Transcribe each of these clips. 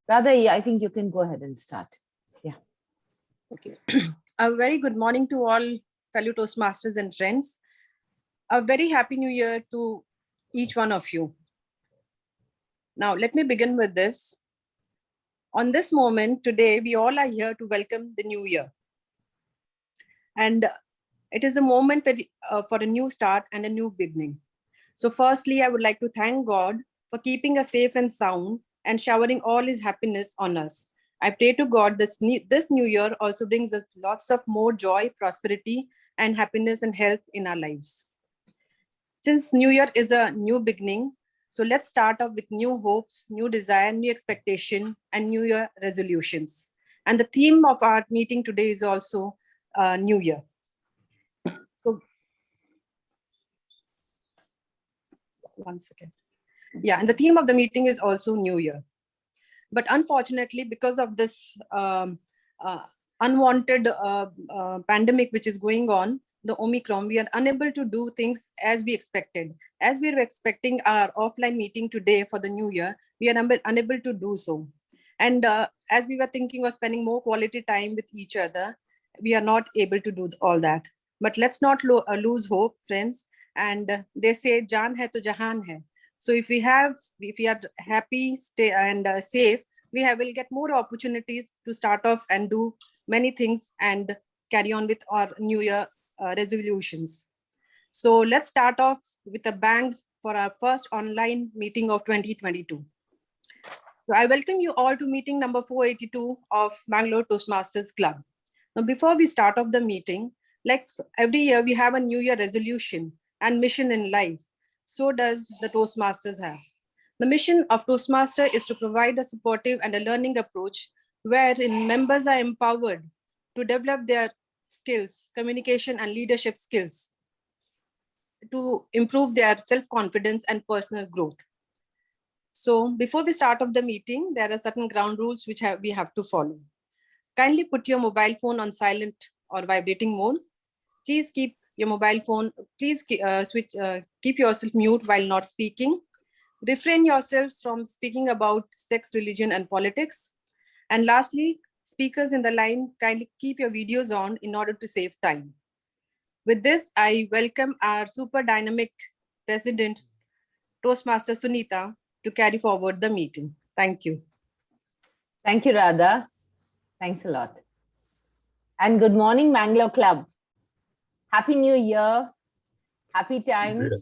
Radha, yeah, I think you can go ahead and start. Yeah. Okay. A very good morning to all fellow Toastmasters and friends. A very happy new year to each one of you. Now, let me begin with this. On this moment today, we all are here to welcome the new year. And it is a moment for a new start and a new beginning. So firstly, I would like to thank God for keeping us safe and sound and showering all his happiness on us. I pray to God this new year also brings us lots of more joy, prosperity, and happiness and health in our lives. Since New Year is a new beginning, so let's start off with new hopes, new desire, new expectation, and New Year resolutions. And the theme of our meeting today is also New Year. So, one second. Yeah, and the theme of the meeting is also New Year. But unfortunately, because of this unwanted pandemic which is going on, the Omicron, we are unable to do things as we expected. As we were expecting our offline meeting today for the new year, we are unable to do so. And as we were thinking of spending more quality time with each other, we are not able to do all that. But let's not lose hope, friends. And they say, "Jaan hai to jahan hai." So if we are happy, stay and safe, will get more opportunities to start off and do many things and carry on with our New Year resolutions. So let's start off with a bang for our first online meeting of 2022. So I welcome you all to meeting number 482 of Bangalore Toastmasters Club. Now, before we start off the meeting, like every year, we have a New Year resolution and mission in life. So does the Toastmasters have. The mission of Toastmaster is to provide a supportive and a learning approach wherein members are empowered to develop their skills, communication and leadership skills, to improve their self-confidence and personal growth. So before we start off the meeting, there are certain ground rules which we have to follow. Kindly put your mobile phone on silent or vibrating mode. Please keep your mobile phone, keep yourself mute while not speaking. Refrain yourself from speaking about sex, religion, and politics. And lastly, speakers in the line, kindly keep your videos on in order to save time. With this, I welcome our super dynamic president, Toastmaster Sunita, to carry forward the meeting. Thank you. Thank you, Radha. Thanks a lot. And good morning, Bangalore Club. Happy New Year, happy times,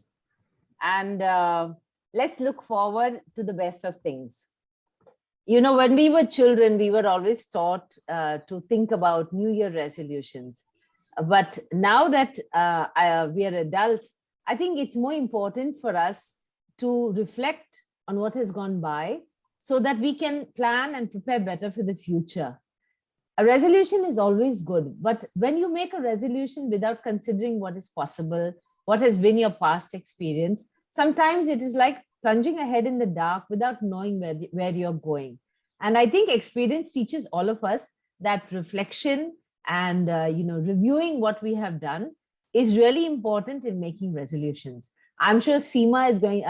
and let's look forward to the best of things. You know, when we were children, we were always taught to think about New Year resolutions. But now that we are adults, I think it's more important for us to reflect on what has gone by so that we can plan and prepare better for the future. A resolution is always good, but when you make a resolution without considering what is possible, what has been your past experience, sometimes it is like plunging ahead in the dark without knowing where you're going. And I think experience teaches all of us that reflection and reviewing what we have done is really important in making resolutions. I'm sure Seema is going,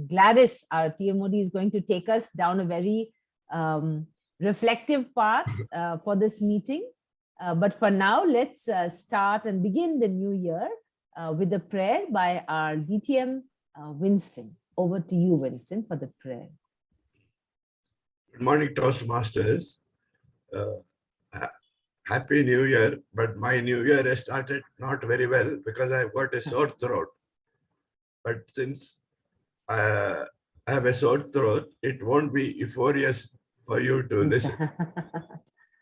Gladys, our TMOD, is going to take us down a very reflective path for this meeting. But for now, let's start and begin the new year with a prayer by our DTM, Winston. Over to you, Winston, for the prayer. Good morning, Toastmasters. Happy New Year, but my New Year has started not very well because I've got a sore throat. But since I have a sore throat, it won't be euphorious for you to listen.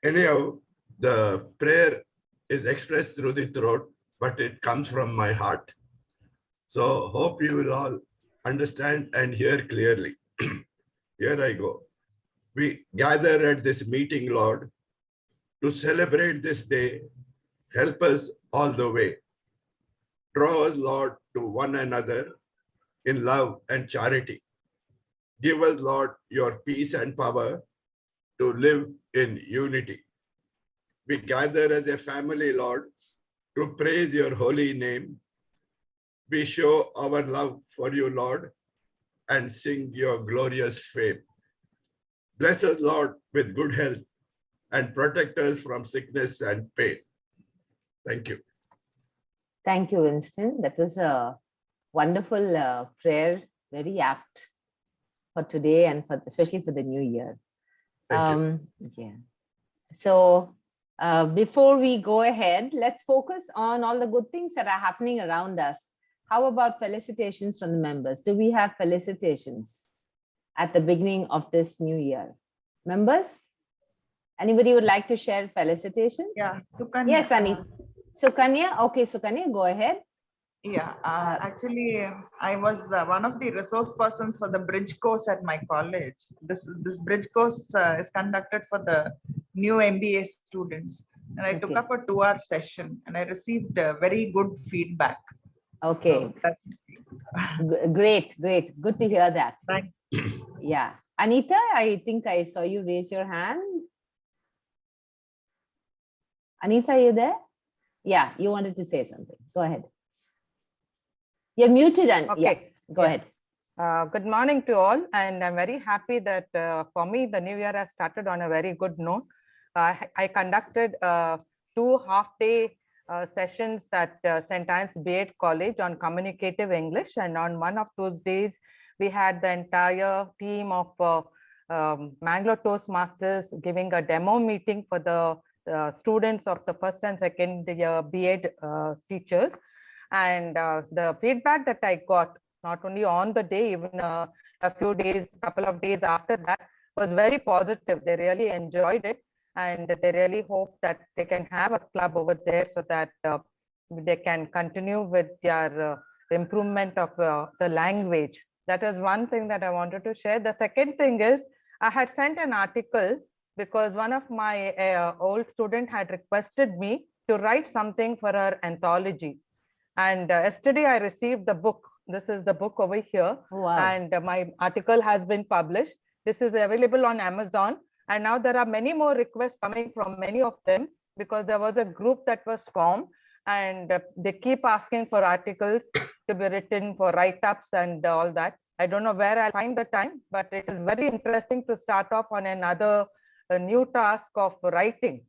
Anyhow, the prayer is expressed through the throat, but it comes from my heart. So hope you will all understand and hear clearly. Here I go. We gather at this meeting, Lord, to celebrate this day. Help us all the way. Draw us, Lord, to one another in love and charity. Give us, Lord, your peace and power to live in unity. We gather as a family, Lord, to praise your holy name. We show our love for you, Lord, and sing your glorious fame. bless us, Lord, with good health and protect us from sickness and pain. Thank you. Thank you, Winston. That was a wonderful prayer, very apt for today and for especially for the new year. Thank you. Yeah. So before we go ahead, let's focus on all the good things that are happening around us. How about felicitations from the members? Do we have felicitations at the beginning of this new year? Members? Anybody would like to share felicitations? Yeah, Sukanya. Yes, Anita. Sukanya? Okay, Sukanya, go ahead. Yeah, actually, I was one of the resource persons for the bridge course at my college. This bridge course is conducted for the new MBA students. And I took Okay. up a 2-hour session and I received very good feedback. Okay, So that's great. Good to hear that. Thank Yeah. Anita, I think I saw you raise your hand. Anita, are you there? Yeah, you wanted to say something. Go ahead. You're muted, and Okay. yeah, go Yeah. ahead. Good morning to all, and I'm very happy that for me, the new year has started on a very good note. I conducted 2 half-day sessions at St. Anne's B.Ed College on communicative English, and on one of those days, we had the entire team of Mangalore Toastmasters giving a demo meeting for the students of the first and second year B.Ed teachers. And the feedback that I got, not only on the day, even a couple of days after that, was very positive. They really enjoyed it, and they really hope that they can have a club over there so that they can continue with their improvement of the language. That is one thing that I wanted to share. The second thing is, I had sent an article because one of my old student had requested me to write something for her anthology. And yesterday I received the book. This is the book over here. Wow. And my article has been published. This is available on Amazon. And now there are many more requests coming from many of them because there was a group that was formed and they keep asking for articles to be written, for write-ups and all that. I don't know where I'll find the time, but it is very interesting to start off on another new task of writing.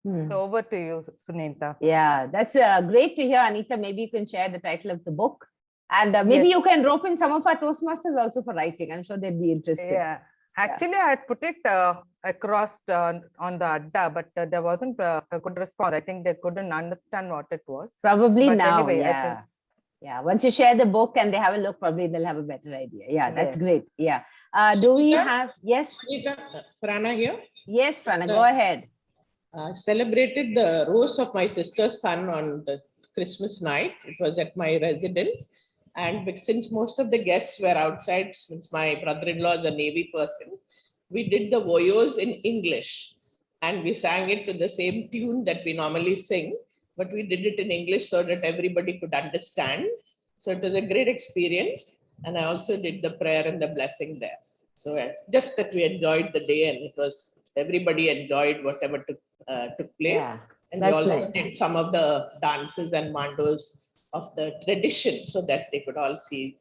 So over to you, Sunita. Yeah, that's great to hear, Anita. Maybe you can share the title of the book, and maybe Yes. you can rope in some of our Toastmasters also for writing. I'm sure they'd be interested. Yeah, actually, I had put it across on the Adda, but there wasn't a good response. I think they couldn't understand what it was. Probably But now, anyway, I yeah. Yeah, once you share the book and they have a look, probably they'll have a better idea. Yeah, that's Yes. great. Yeah. Do we Sunita? have, yes, Prana here. yes, Prana, go ahead. Celebrated the rose of my sister's son on the Christmas night. It was at my residence. And since most of the guests were outside, since my brother-in-law is a Navy person, we did the voyos in English. And we sang it to the same tune that we normally sing, but we did it in English so that everybody could understand. So it was a great experience. And I also did the prayer and the blessing there. So just that we enjoyed the day, and it was, everybody enjoyed whatever took place. Yeah, And we that's also nice. did some of the dances and mandos of the tradition so that they could all see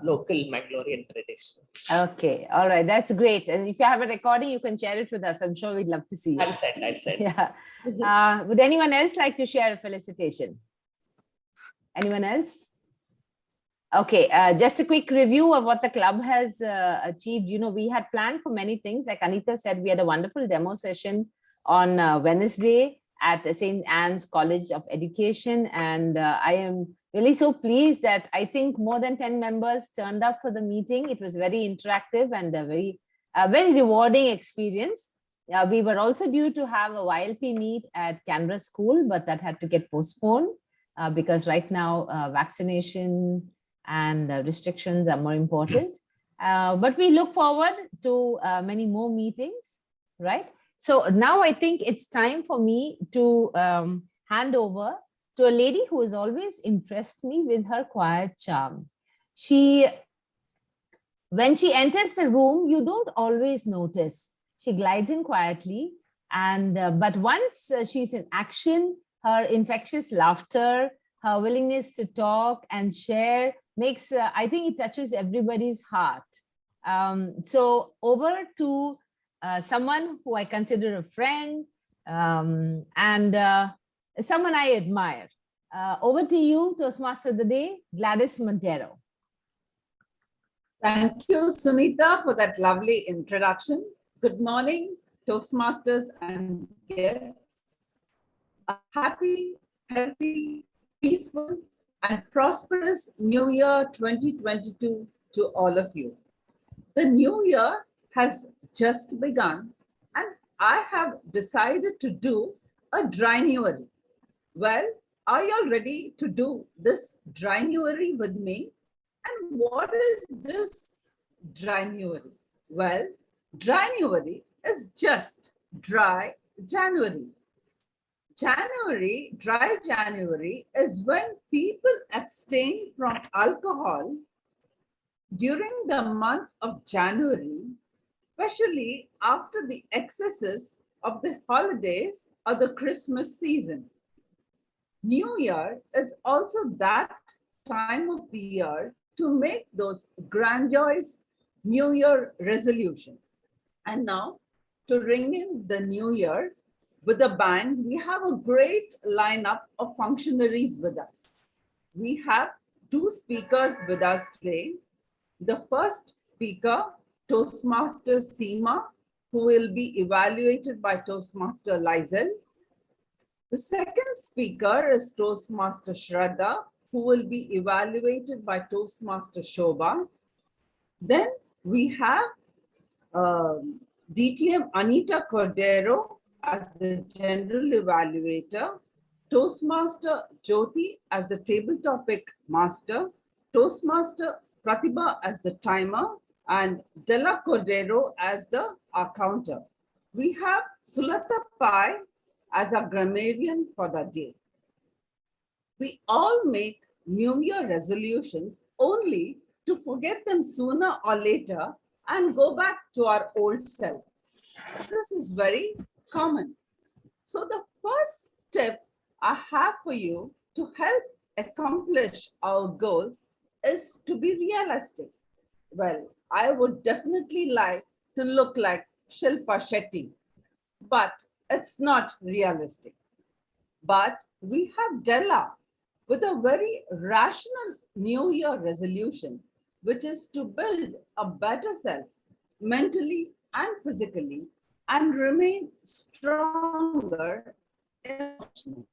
local Mangalorean tradition. Okay, all right, that's great. And if you have a recording, you can share it with us. I'm sure we'd love to see I it. said. Yeah. Would anyone else like to share a felicitation? Anyone else? Okay, just a quick review of what the club has achieved. You know, we had planned for many things. Like Anita said, we had a wonderful demo session on Wednesday at St. Anne's College of Education. And I am really so pleased that I think more than 10 members turned up for the meeting. It was very interactive and a very rewarding experience. We were also due to have a YLP meet at Canberra School, but that had to get postponed because right now vaccination and restrictions are more important. But we look forward to many more meetings, right? So now I think it's time for me to hand over to a lady who has always impressed me with her quiet charm. When she enters the room, you don't always notice. She glides in quietly, and but once she's in action, her infectious laughter, her willingness to talk and share makes, I think it touches everybody's heart. So over to someone who I consider a friend, and someone I admire. Over to you, Toastmaster of the Day, Gladys Montero. Thank you, Sunita, for that lovely introduction. Good morning, Toastmasters and guests. A happy, healthy, peaceful, and prosperous New Year 2022 to all of you. The new year has just begun, and I have decided to do a drynuary. Well, are you all ready to do this drynuary with me? And what is this drynuary? Well, drynuary is just dry January. Dry January is when people abstain from alcohol during the month of January, especially after the excesses of the holidays or the Christmas season. New Year is also that time of the year to make those grandiose New Year resolutions. And now, to ring in the new year with a bang, we have a great lineup of functionaries with us. We have two speakers with us today. The first speaker, Toastmaster Seema, who will be evaluated by Toastmaster Lizel. The second speaker is Toastmaster Shraddha, who will be evaluated by Toastmaster Shobha. Then we have DTM Anita Cordero as the general evaluator, Toastmaster Jyoti as the table topic master, Toastmaster Pratibha as the timer, and Della Cordero as the accounter. We have Sulata Pai as a grammarian for the day. We all make New Year resolutions only to forget them sooner or later and go back to our old self. This is very common. So the first tip I have for you to help accomplish our goals is to be realistic. Well, I would definitely like to look like Shilpa Shetty, but it's not realistic. But we have Della with a very rational New Year resolution, which is to build a better self mentally and physically and remain stronger emotionally.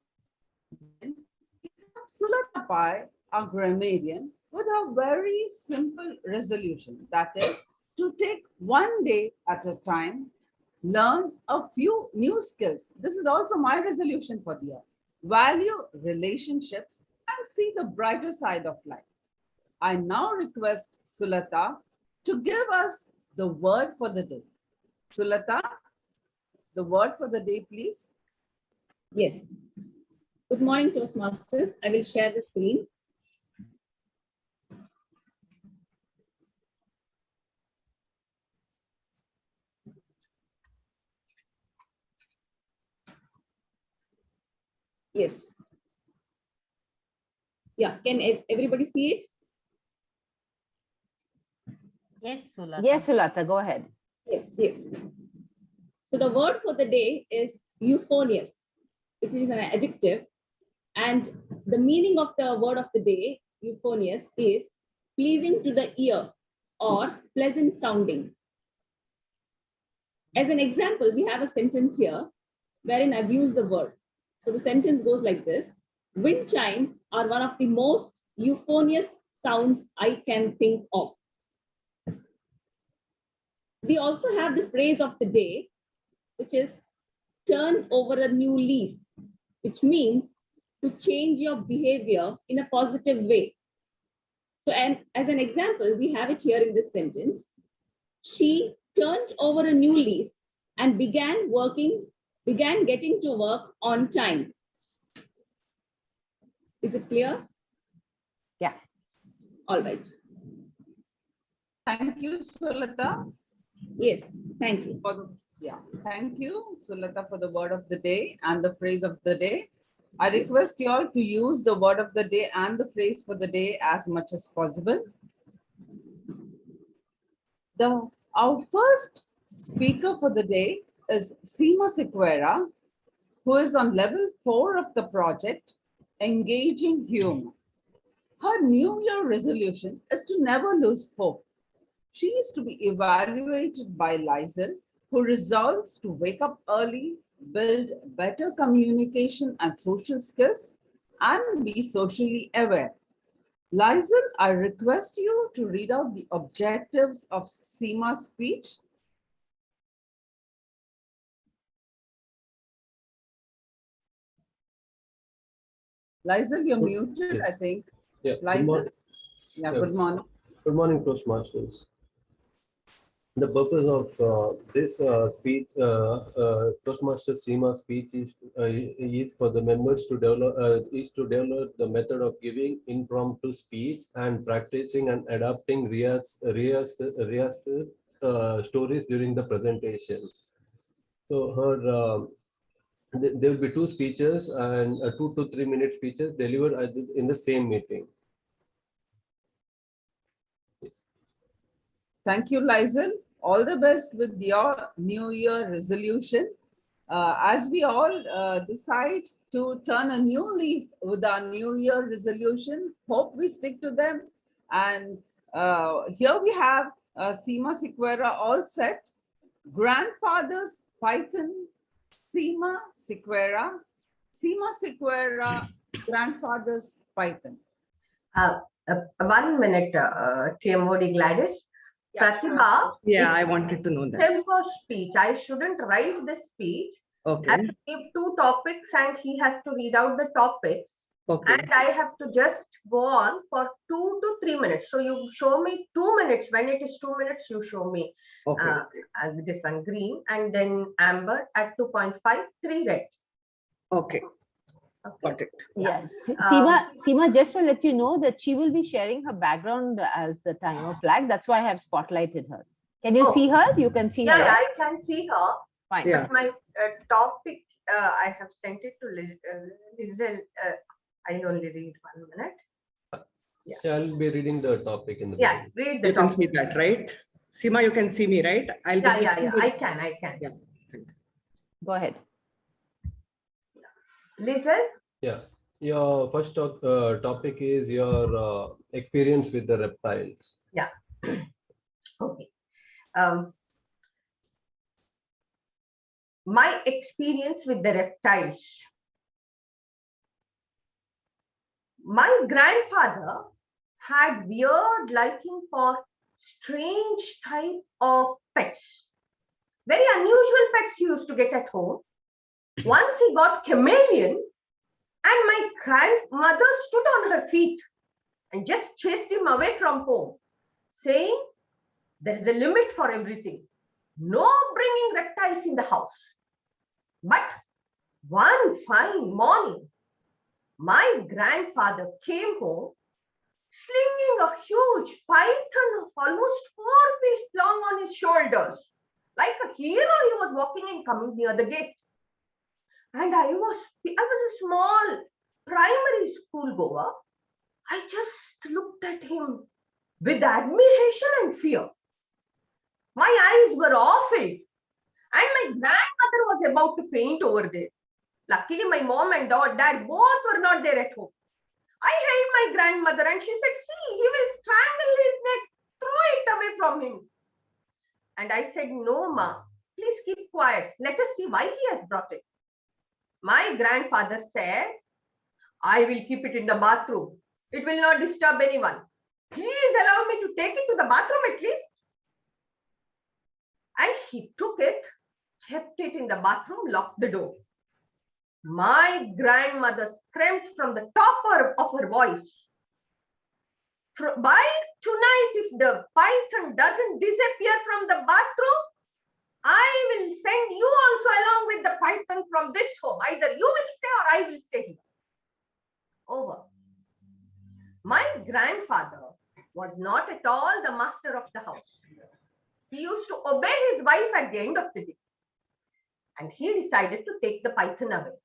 Sulata Pai, our grammarian, with a very simple resolution, that is to take one day at a time, learn a few new skills. This is also my resolution for the year. Value relationships and see the brighter side of life. I now request Sulata to give us the word for the day. Sulata, the word for the day, please. Yes. Good morning, Toastmasters. I will share the screen. Yes. Yeah, can everybody see it? Yes, Sulata. Yes, Sulata, go ahead. Yes, yes. So the word for the day is euphonious, which is an adjective. And the meaning of the word of the day, euphonious, is pleasing to the ear or pleasant sounding. As an example, we have a sentence here wherein I've used the word. So the sentence goes like this: wind chimes are one of the most euphonious sounds I can think of. We also have the phrase of the day, which is turn over a new leaf, which means to change your behavior in a positive way. So, and as an example, we have it here in this sentence. She turned over a new leaf and began getting to work on time. Is it clear? Yeah. All right. Thank you, Sulata. Yes, thank you. Thank you, Sulata, for the word of the day and the phrase of the day. I request you all to use the word of the day and the phrase for the day as much as possible. Our first Speaker for the day is Seema Sequeira, who is on level 4 of the project, Engaging Humor. Her New Year resolution is to never lose hope. She is to be evaluated by Lizel, who resolves to wake up early, build better communication and social skills, and be socially aware. Lizel, I request you to read out the objectives of Seema's speech. Lizel, you're muted, I Yes. think. Yeah. Lizel? Yeah, good Yes. morning. Good morning, Toastmasters. The purpose of this speech, Toastmaster Seema speech is for the members to develop the method of giving impromptu speech and practicing and adapting stories during the presentation. So there will be 2 speeches and 2 to 3 minute speeches delivered in the same meeting. Thank you, Lizel. All the best with your New Year resolution. As we all decide to turn a new leaf with our New Year resolution, hope we stick to them. And here we have Seema Sequeira all set. Grandfather's Python, Seema Sequeira. Seema Sequeira, Grandfather's Python. 1 minute, TMOD Gladys. Yeah, Pratibha, Yeah, I wanted to know that. tempo speech. I shouldn't write the speech. I Okay, have to give 2 topics and he has to read out the topics. okay, And I have to just go on for 2 to 3 minutes. So you show me 2 minutes. When it is 2 minutes, you show me okay, this one green and then amber at 2.5, 3 red. okay, Okay. got it. Yes, Um, Seema, just to let you know that she will be sharing her background as the timer flag. That's why I have spotlighted her. Can you Oh. see her? You can see Yeah, her. yeah, Right? I can see her. Fine. Yeah. But my topic, I have sent it to Lizel. I'll only read 1 minute. Yeah, I'll be reading the topic in the Yeah, beginning. read the You can topic. see that, right? Seema, you can see me, right? I'll be Yeah, yeah, yeah. reading I can. Yeah. Go ahead. Lizel, Yeah. Your first topic is your experience with the reptiles. okay. My experience with the reptiles. My grandfather had weird liking for strange type of pets. Very unusual pets he used to get at home. Once he got chameleon, and my grandmother stood on her feet and just chased him away from home, saying, there is a limit for everything. No bringing reptiles in the house. But one fine morning, my grandfather came home slinging a huge python of almost 4 feet long on his shoulders. Like a hero, he was walking and coming near the gate. And I was a small primary school goer. I just looked at him with admiration and fear. My eyes were awful, and my grandmother was about to faint over there. Luckily, my mom and dad both were not there at home. I held my grandmother and she said, see, he will strangle his neck. Throw it away from him. And I said, no, ma, please keep quiet. Let us see why he has brought it. My grandfather said, I will keep it in the bathroom. It will not disturb anyone. Please allow me to take it to the bathroom at least. And he took it, kept it in the bathroom, locked the door. My grandmother screamed from the top of her voice. By tonight, if the python doesn't disappear from the bathroom, I will send you also along with the python from this home. Either you will stay or I will stay here. Over. My grandfather was not at all the master of the house. He used to obey his wife at the end of the day. And he decided to take the python away.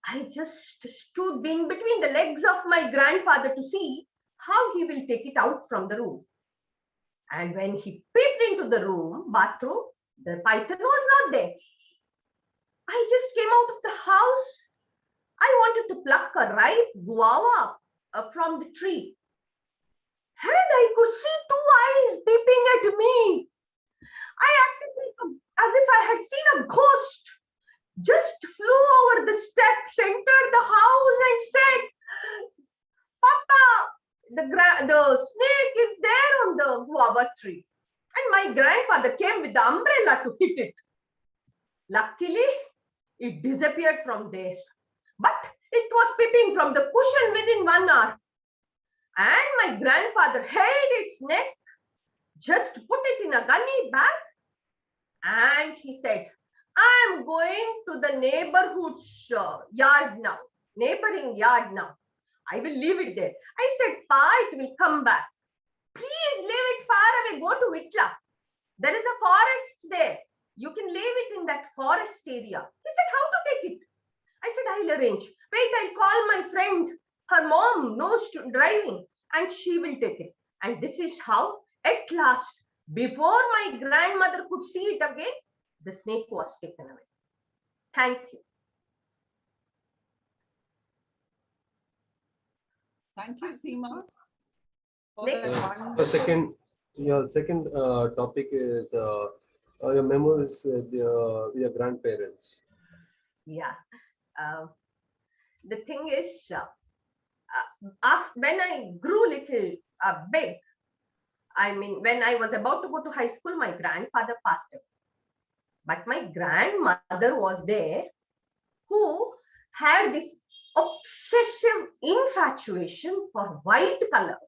I just stood in between the legs of my grandfather to see how he will take it out from the room. And when he peeped into the room, bathroom, the python was not there. I just came out of the house. I wanted to pluck a ripe guava from the tree. And I could see two eyes peeping at me. I acted as if I had seen a ghost. Just flew over the steps, entered the house and said, Papa, the snake is there on the guava tree. And my grandfather came with the umbrella to hit it. Luckily, it disappeared from there. But it was peeping from the cushion within 1 hour. And my grandfather held its neck, just put it in a gunny bag, and he said, I am going to the neighborhood's yard now, neighboring yard now. I will leave it there. I said, Pa, it will come back. Please leave it far away. Go to Vitla. There is a forest there. You can leave it in that forest area. He said, how to take it? I said, I'll arrange. Wait, I'll call my friend. Her mom knows driving and she will take it. And this is how, at last, before my grandmother could see it again, the snake was taken away. Thank you. Thank you, Seema. Your second topic is your memories with your grandparents. Yeah. The thing is, when I grew little big, I mean, when I was about to go to high school, my grandfather passed away. But my grandmother was there, who had this obsessive infatuation for white color.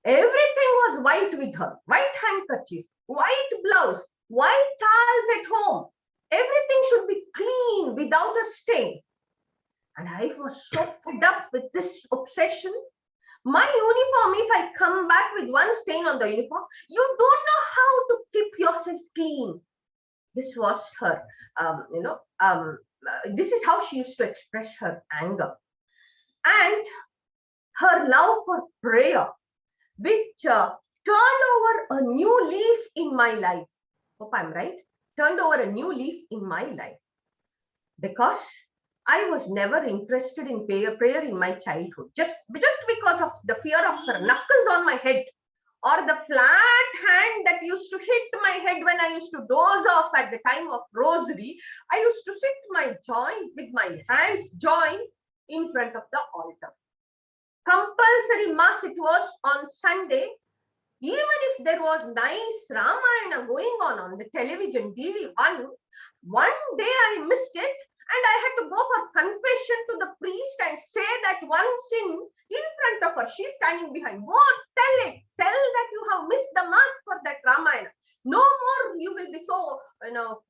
Everything was white with her. White handkerchief, white blouse, white towels at home. Everything should be clean without a stain. And I was so fed up with this obsession. My uniform, if I come back with one stain on the uniform, you don't know how to keep yourself clean. This was her, this is how she used to express her anger. And her love for prayer, which turned over a new leaf in my life. Hope I'm right. Turned over a new leaf in my life. Because I was never interested in prayer in my childhood. Just because of the fear of her knuckles on my head, or the flat hand that used to hit my head when I used to doze off at the time of rosary. I used to sit with my hands joined in front of the altar. Compulsory mass it was on Sunday. Even if there was nice Ramayana going on the television, DV1, one day I missed it and I had to go for confession to the priest and say that one sin in front of her. She's standing behind. Go tell that you have missed the mass for that Ramayana. No more you will be so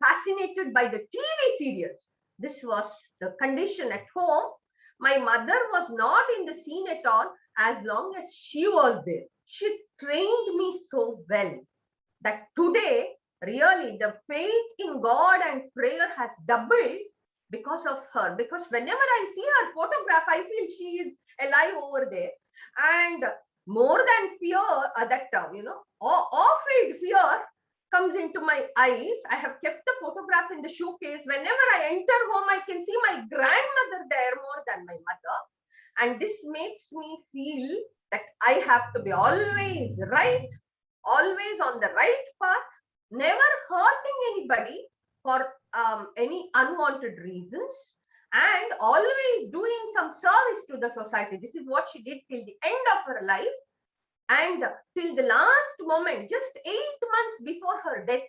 fascinated by the TV serials. This was the condition at home. My mother was not in the scene at all as long as she was there. She trained me so well that today, really, the faith in God and prayer has doubled because of her. Because whenever I see her photograph, I feel she is alive over there. And more than fear, awful fear comes into my eyes. I have kept the photograph in the showcase. Whenever I enter home, I can see my grandmother there more than my mother. And this makes me feel that I have to be always right, always on the right path, never hurting anybody for any unwanted reasons, and always doing some service to the society. This is what she did till the end of her life. And till the last moment, just 8 months before her death,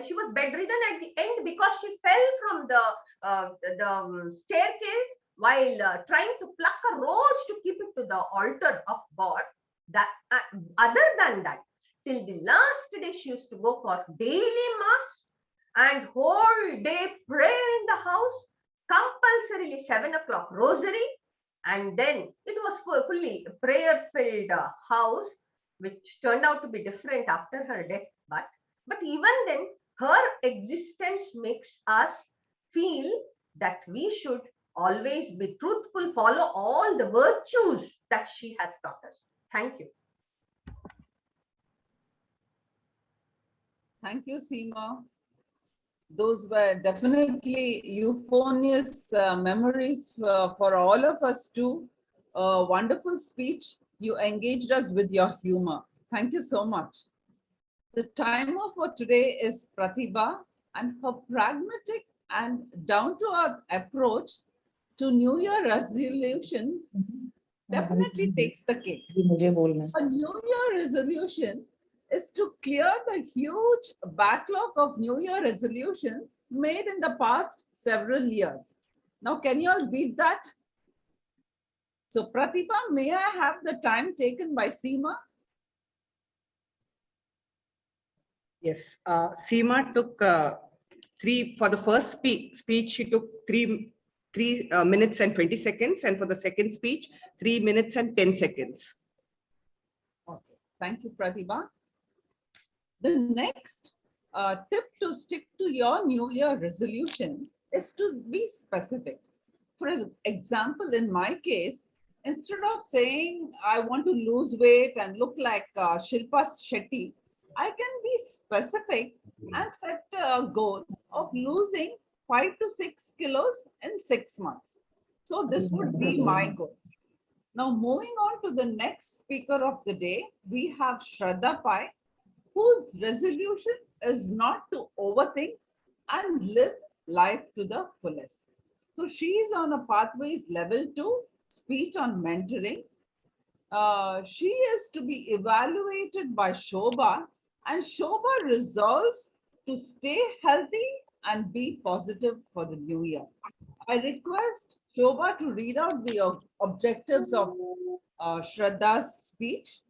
she was bedridden at the end because she fell from the staircase while trying to pluck a rose to keep it to the altar of God. That other than that, till the last day, she used to go for daily mass and whole day prayer in the house, compulsorily 7 o'clock rosary. And then it was fully prayer-filled house, which turned out to be different after her death. But even then, her existence makes us feel that we should always be truthful, follow all the virtues that she has taught us. Thank you. Thank you, Seema. Those were definitely euphonious memories for all of us too. A wonderful speech. You engaged us with your humor. Thank you so much. The timer for today is Pratibha, and her pragmatic and down-to-earth approach to New Year resolution definitely takes the cake. A New Year resolution is to clear the huge backlog of New Year resolutions made in the past several years. Now, can you all beat that? So, Pratibha, may I have the time taken by Seema? Yes, Seema took for the first speech, she took 3 minutes and 20 seconds. And for the second speech, 3 minutes and 10 seconds. Okay, thank you, Pratibha. The next tip to stick to your New Year resolution is to be specific. For example, in my case, instead of saying I want to lose weight and look like Shilpa Shetty, I can be specific and set a goal of losing 5 to 6 kilos in 6 months. So this would be my goal. Now, moving on to the next speaker of the day, we have Shraddha Pai, whose resolution is not to overthink and live life to the fullest. So she is on a Pathways Level 2 speech on mentoring. She is to be evaluated by Shobha, and Shobha resolves to stay healthy and be positive for the new year. I request Shobha to read out the objectives of Shraddha's speech.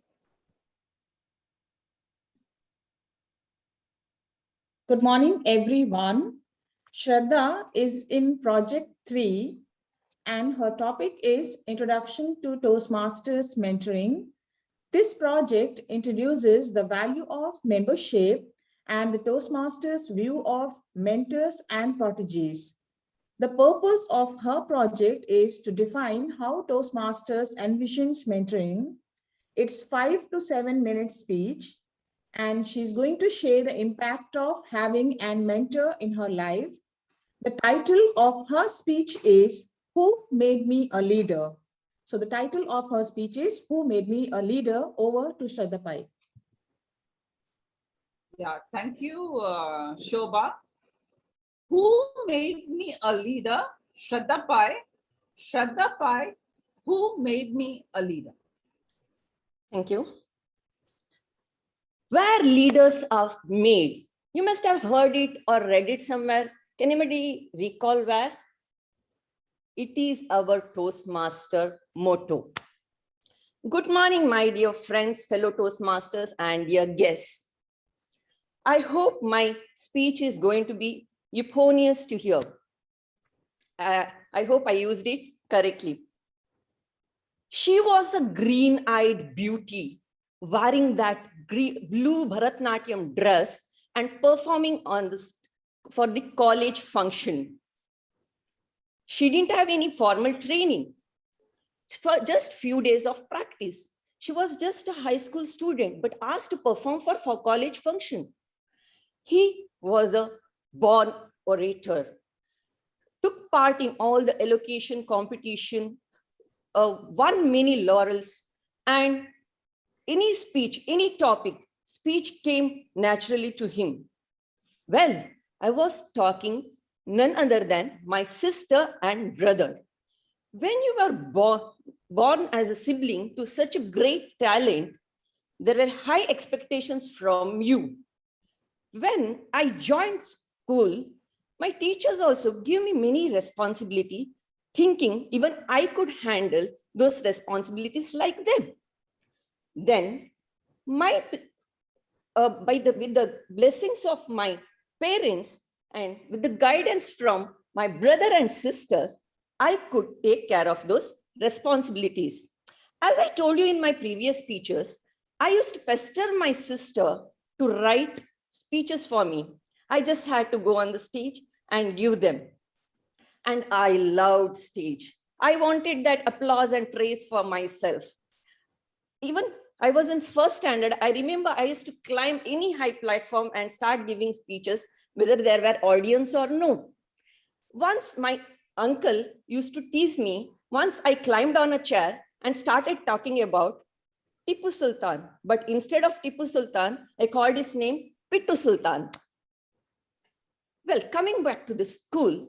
Good morning, everyone. Shraddha is in Project 3 and her topic is Introduction to Toastmasters Mentoring. This project introduces the value of membership and the Toastmasters' view of mentors and proteges. The purpose of her project is to define how Toastmasters envisions mentoring. It's 5 to 7 minute speech, and she's going to share the impact of having a mentor in her life. The title of her speech is Who Made Me a Leader? So the title of her speech is Who Made Me a Leader? Over to Shraddha Pai. Yeah, thank you, Shobha. Who made me a leader? Shraddha Pai. Shraddha Pai, who made me a leader? Thank you. Where leaders are made, you must have heard it or read it somewhere. Can anybody recall where? It is our Toastmaster motto. Good morning, my dear friends, fellow Toastmasters, and dear guests. I hope my speech is going to be euphonious to hear. I hope I used it correctly. She was a green-eyed beauty, wearing that blue Bharatnatyam dress and performing on for the college function. She didn't have any formal training. For just few days of practice. She was just a high school student, but asked to perform for college function. He was a born orator, took part in all the elocution competition, won many laurels, and any speech, any topic, speech came naturally to him. Well, I was talking none other than my sister and brother. When you were born as a sibling to such a great talent, there were high expectations from you. When I joined school, my teachers also gave me many responsibilities, thinking even I could handle those responsibilities like them. Then, with the blessings of my parents and with the guidance from my brother and sisters, I could take care of those responsibilities. As I told you in my previous speeches, I used to pester my sister to write speeches for me. I just had to go on the stage and give them. And I loved stage. I wanted that applause and praise for myself. Even I was in first standard. I remember I used to climb any high platform and start giving speeches, whether there were audience or no. Once my uncle used to tease me. Once I climbed on a chair and started talking about Tipu Sultan. But instead of Tipu Sultan, I called his name Pittu Sultan. Well, coming back to the school,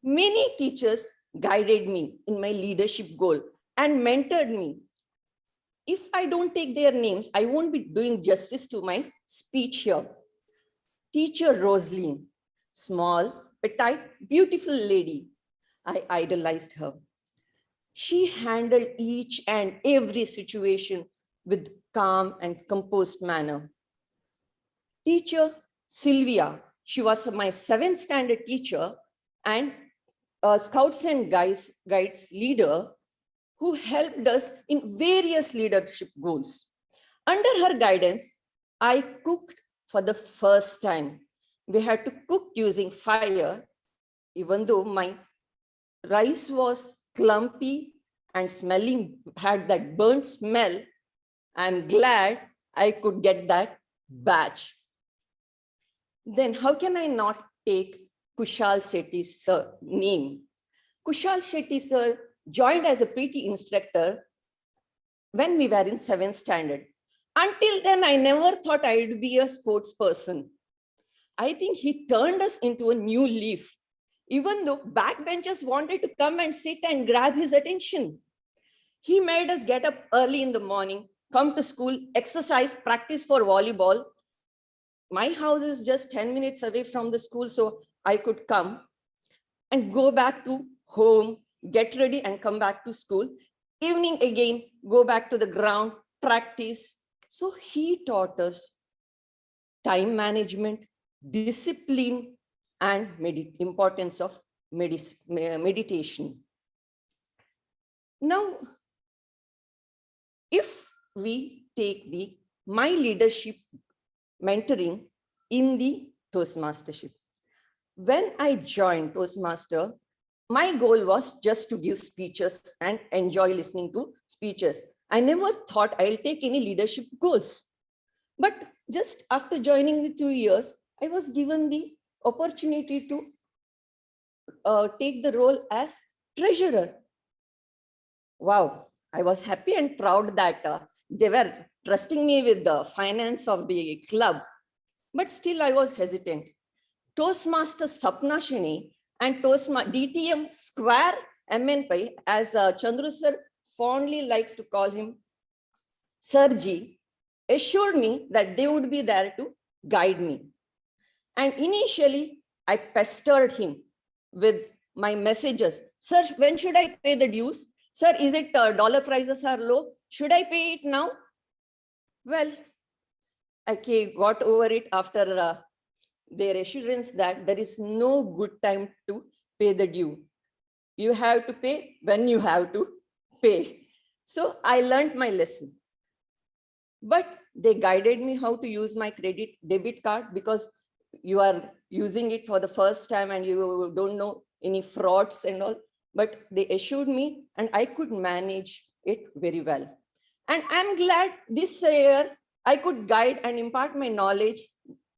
many teachers guided me in my leadership goal and mentored me. If I don't take their names, I won't be doing justice to my speech here. Teacher Rosaline, small, petite, beautiful lady. I idolized her. She handled each and every situation with calm and composed manner. Teacher Sylvia, she was my 7th standard teacher and a Scouts and Guides leader who helped us in various leadership goals. Under her guidance, I cooked for the first time. We had to cook using fire, even though my rice was clumpy and smelling, had that burnt smell. I'm glad I could get that batch. Then how can I not take Kushal Shetty's name? Kushal Shetty sir joined as a PT instructor when we were in 7th standard. Until then, I never thought I would be a sports person. I think he turned us into a new leaf, even though backbenchers wanted to come and sit and grab his attention. He made us get up early in the morning, come to school, exercise, practice for volleyball. My house is just 10 minutes away from the school, so I could come and go back to home, get ready and come back to school. Evening again, go back to the ground, practice. So he taught us time management, discipline, and importance of meditation. Now, if we take my leadership mentoring in the Toastmastership, when I joined Toastmaster, my goal was just to give speeches and enjoy listening to speeches. I never thought I'll take any leadership goals. But just after joining the 2 years, I was given the opportunity to take the role as treasurer. Wow, I was happy and proud that they were trusting me with the finance of the club. But still I was hesitant. Toastmaster Sapna Shani and DTM Square MNP, as Chandru sir fondly likes to call him, Sirji, assured me that they would be there to guide me. And initially, I pestered him with my messages. Sir, when should I pay the dues? Sir, is it dollar prices are low? Should I pay it now? Well, I got over it after their assurance that there is no good time to pay the due. You have to pay when you have to pay. So I learned my lesson. But they guided me how to use my debit card, because you are using it for the first time and you don't know any frauds and all. But they assured me and I could manage it very well. And I'm glad this year I could guide and impart my knowledge,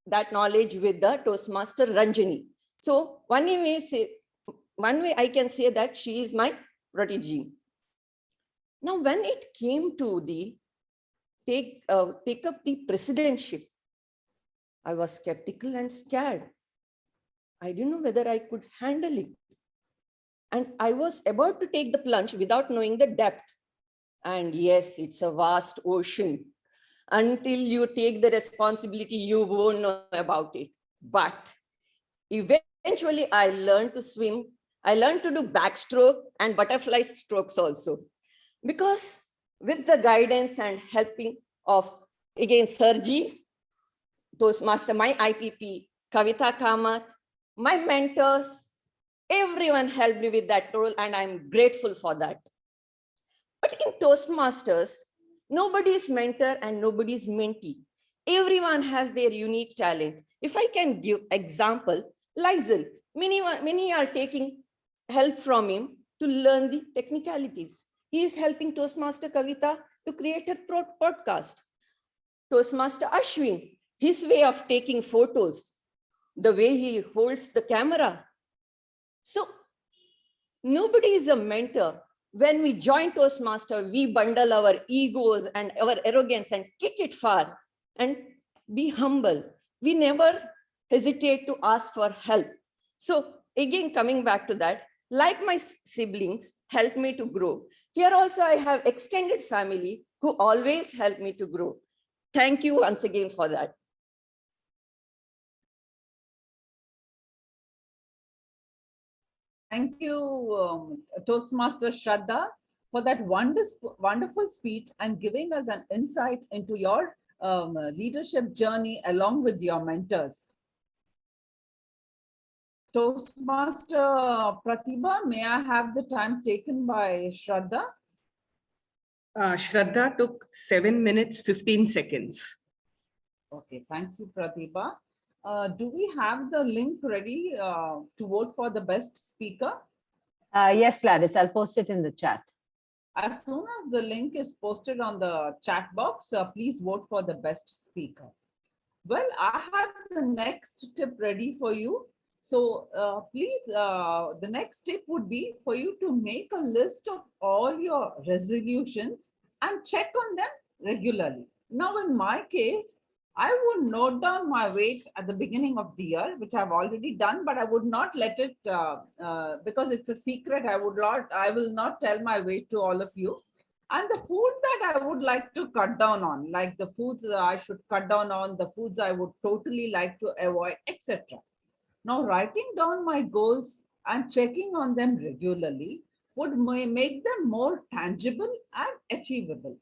that knowledge with the Toastmaster Ranjani. So one way I can say that she is my protege. Now, when it came to the take up the presidentship, I was skeptical and scared. I didn't know whether I could handle it. And I was about to take the plunge without knowing the depth. And yes, it's a vast ocean. Until you take the responsibility, you won't know about it. But eventually I learned to swim. I learned to do backstroke and butterfly strokes also. Because with the guidance and helping of, again, Sirji, Toastmaster, my IPP, Kavita Kamath, my mentors, everyone helped me with that role, and I'm grateful for that. But in Toastmasters, nobody's mentor and nobody's mentee. Everyone has their unique talent. If I can give example, Lizel, many are taking help from him to learn the technicalities. He is helping Toastmaster Kavita to create a podcast. Toastmaster Ashwin, his way of taking photos, the way he holds the camera. So nobody is a mentor. When we join Toastmaster, we bundle our egos and our arrogance and kick it far and be humble. We never hesitate to ask for help. So again, coming back to that, like my siblings helped me to grow. Here also I have extended family who always help me to grow. Thank you once again for that. Thank you, Toastmaster Shraddha, for that wonderful speech and giving us an insight into your leadership journey along with your mentors. Toastmaster Pratibha, may I have the time taken by Shraddha? Shraddha took 7 minutes, 15 seconds. Okay, thank you, Pratibha. Do we have the link ready to vote for the best speaker? Yes, Gladys, I'll post it in the chat. As soon as the link is posted on the chat box, please vote for the best speaker. Well, I have the next tip ready for you. So please, the next tip would be for you to make a list of all your resolutions and check on them regularly. Now, in my case, I would note down my weight at the beginning of the year, which I've already done, but I would not let it, because it's a secret, I will not tell my weight to all of you. And the food that I would like to cut down on, like the foods that I should cut down on, the foods I would totally like to avoid, etc. Now, writing down my goals and checking on them regularly would make them more tangible and achievable.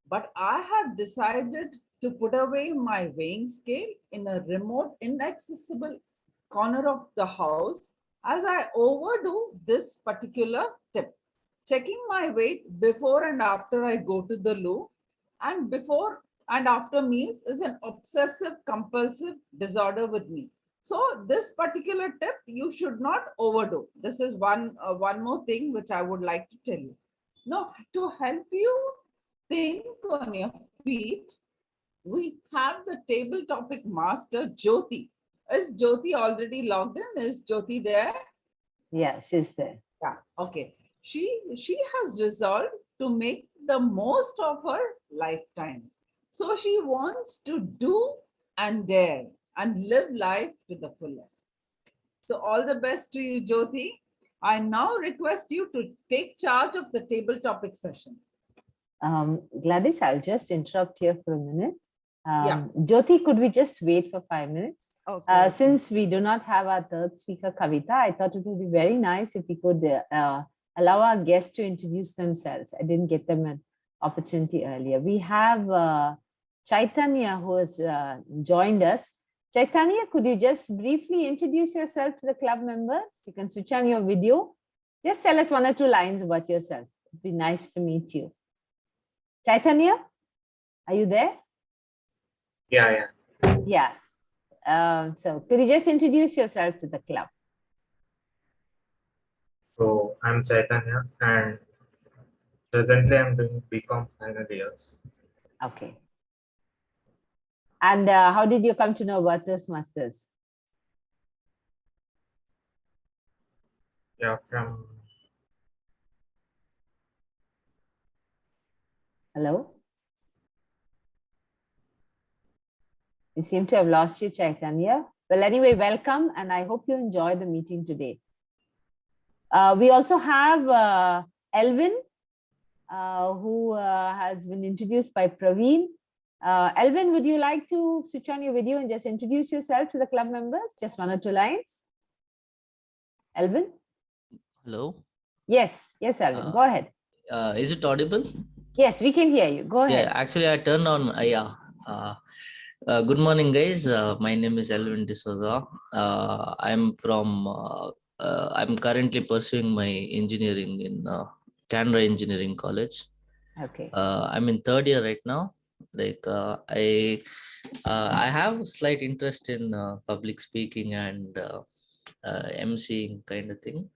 But I have decided to put away my weighing scale in a remote, inaccessible corner of the house as I overdo this particular tip. Checking my weight before and after I go to the loo and before and after meals is an obsessive compulsive disorder with me. So this particular tip you should not overdo. This is one more thing which I would like to tell you. Now, to help you think on your feet, we have the table topic master, Jyoti. Is Jyoti already logged in? Is Jyoti there? Yeah, she's there. Yeah, okay. She has resolved to make the most of her lifetime. So she wants to do and dare and live life to the fullest. So all the best to you, Jyoti. I now request you to take charge of the table topic session. Gladys, I'll just interrupt here for a minute. Yeah. Jyoti, could we just wait for 5 minutes? Okay. Since we do not have our third speaker, Kavita, I thought it would be very nice if we could allow our guests to introduce themselves. I didn't get them an opportunity earlier. We have Chaitanya who has joined us. Chaitanya, could you just briefly introduce yourself to the club members? You can switch on your video. Just tell us 1 or 2 lines about yourself. It'd be nice to meet you. Chaitanya, are you there? Yeah. Yeah. So could you just introduce yourself to the club? So I'm Chaitanya and presently I'm doing BCom final years. Okay. And how did you come to know about Toastmasters? Yeah, from... Hello? We seem to have lost you, Chaitanya. Well, anyway, welcome, and I hope you enjoy the meeting today. We also have Elvin, who has been introduced by Praveen. Elvin, would you like to switch on your video and just introduce yourself to the club members? Just 1 or 2 lines. Elvin? Hello? Yes, Elvin, go ahead. Is it audible? Yes, we can hear you. Go ahead. Yeah, actually I turned on, good morning, guys. My name is Elvin D'Souza. I'm currently pursuing my engineering in Canberra Engineering College. Okay. I'm in 3rd year right now. Like I have a slight interest in public speaking and emceeing kind of thing.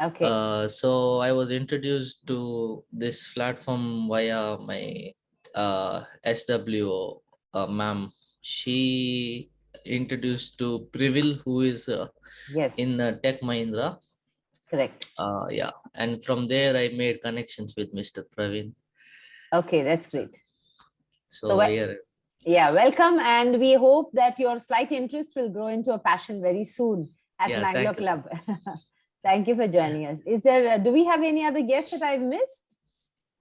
Okay. So I was introduced to this platform via my SWO ma'am. She introduced to Privil, who is Yes. in Tech Mahindra. Correct. Yeah, and from there I made connections with Mr. Praveen. Okay, that's great. So here, yeah, welcome, and we hope that your slight interest will grow into a passion very soon at Yeah, Mangalore thank you. Club. Thank you for joining us. Is there? Do we have any other guests that I've missed?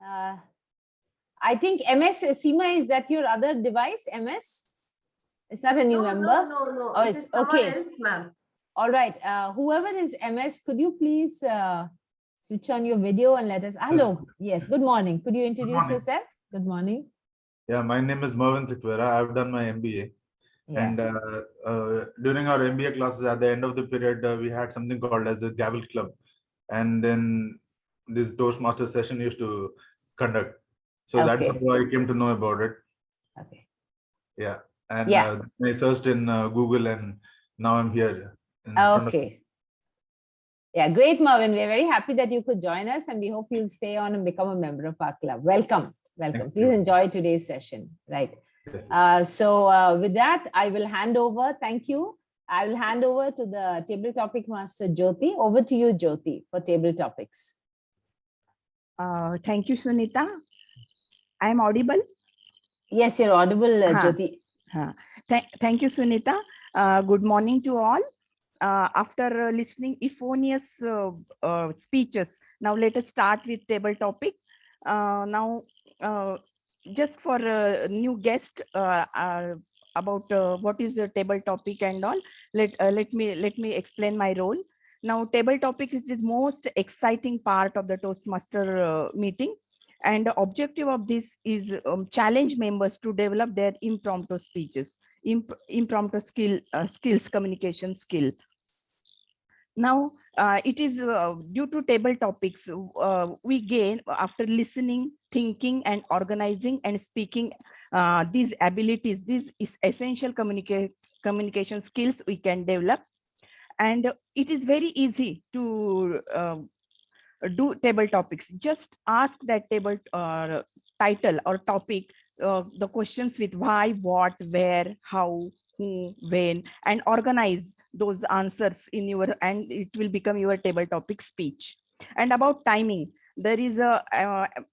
I think MS Seema, is that your other device? MS? It's not a new member. No. Oh, It it's is someone okay. else, ma'am. All right. Whoever is MS, could you please switch on your video and let us. Hello. Yes. Good morning. Could you introduce morning. yourself? Good morning. Yeah, my name is Mervin Sikwera. I've done my MBA. Yeah. And during our MBA classes, at the end of the period, we had something called as a Gavel Club. And then this Toastmaster session used to conduct. So that's Okay. how I came to know about it. Okay. Yeah. And Yeah. I searched in Google, and now I'm here. In front of Okay. Yeah, great, Mervin. We're very happy that you could join us, and we hope you'll stay on and become a member of our club. Welcome. Welcome. Thank Please you. enjoy today's session. Right. Yes. With that, I will hand over. Thank you. I will hand over to the table topic master, Jyoti. Over to you, Jyoti, for table topics. Thank you, Sunita. I am audible? Yes, you're audible, Jyoti. Thank you, Sunita. Good morning to all. After listening euphonious speeches, now let us start with table topic. Now, just for a new guest about what is the table topic and all, let me explain my role. Now, table topic is the most exciting part of the Toastmaster meeting. And the objective of this is challenge members to develop their impromptu speeches, impromptu skills, communication skill. Now, it is due to table topics, we gain after listening, thinking, and organizing and speaking these abilities, these is essential communication skills we can develop. And it is very easy to do table topics. Just ask that table title or topic, the questions with why, what, where, how, who, when, and organize those answers in your, and it will become your table topic speech. And about timing, there is a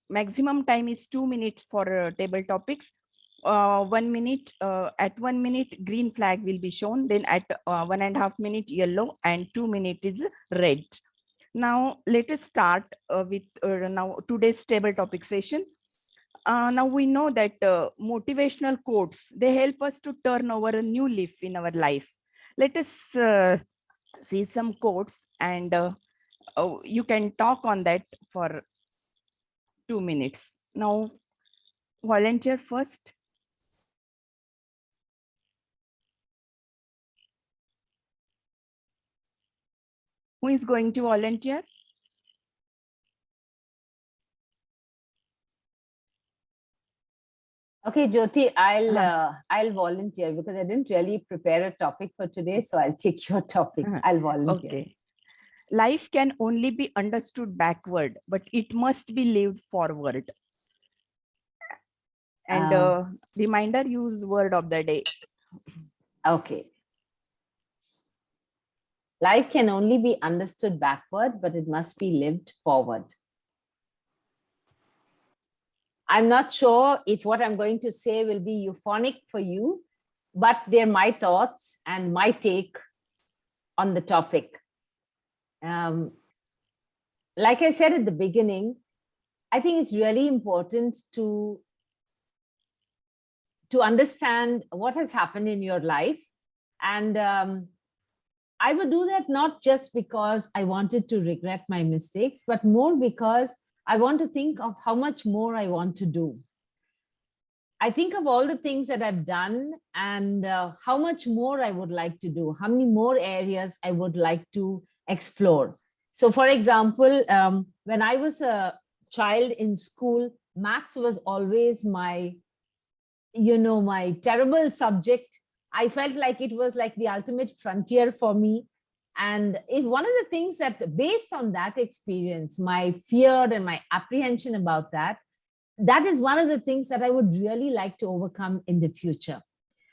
maximum time is 2 minutes for table topics. 1 minute, at 1 minute, green flag will be shown. Then at 1.5 minutes, yellow, and 2 minutes is red. Now, let us start with now today's table topic session. Now we know that motivational quotes, they help us to turn over a new leaf in our life. Let us see some quotes, and you can talk on that for 2 minutes. Now, volunteer first. Who is going to volunteer? Okay, Jyoti, I'll volunteer because I didn't really prepare a topic for today, so I'll take your topic. I'll volunteer. Okay. Life can only be understood backward, but it must be lived forward. And reminder, use word of the day. Okay. Life can only be understood backward, but it must be lived forward. I'm not sure if what I'm going to say will be euphonic for you, but they're my thoughts and my take on the topic. Like I said at the beginning, I think it's really important to understand what has happened in your life. And I would do that not just because I wanted to regret my mistakes, but more because I want to think of how much more I want to do. I think of all the things that I've done and how much more I would like to do, how many more areas I would like to explore. So for example, when I was a child in school, maths was always my, my terrible subject. I felt like it was like the ultimate frontier for me. And if one of the things that, based on that experience, my fear and my apprehension about that, that is one of the things that I would really like to overcome in the future.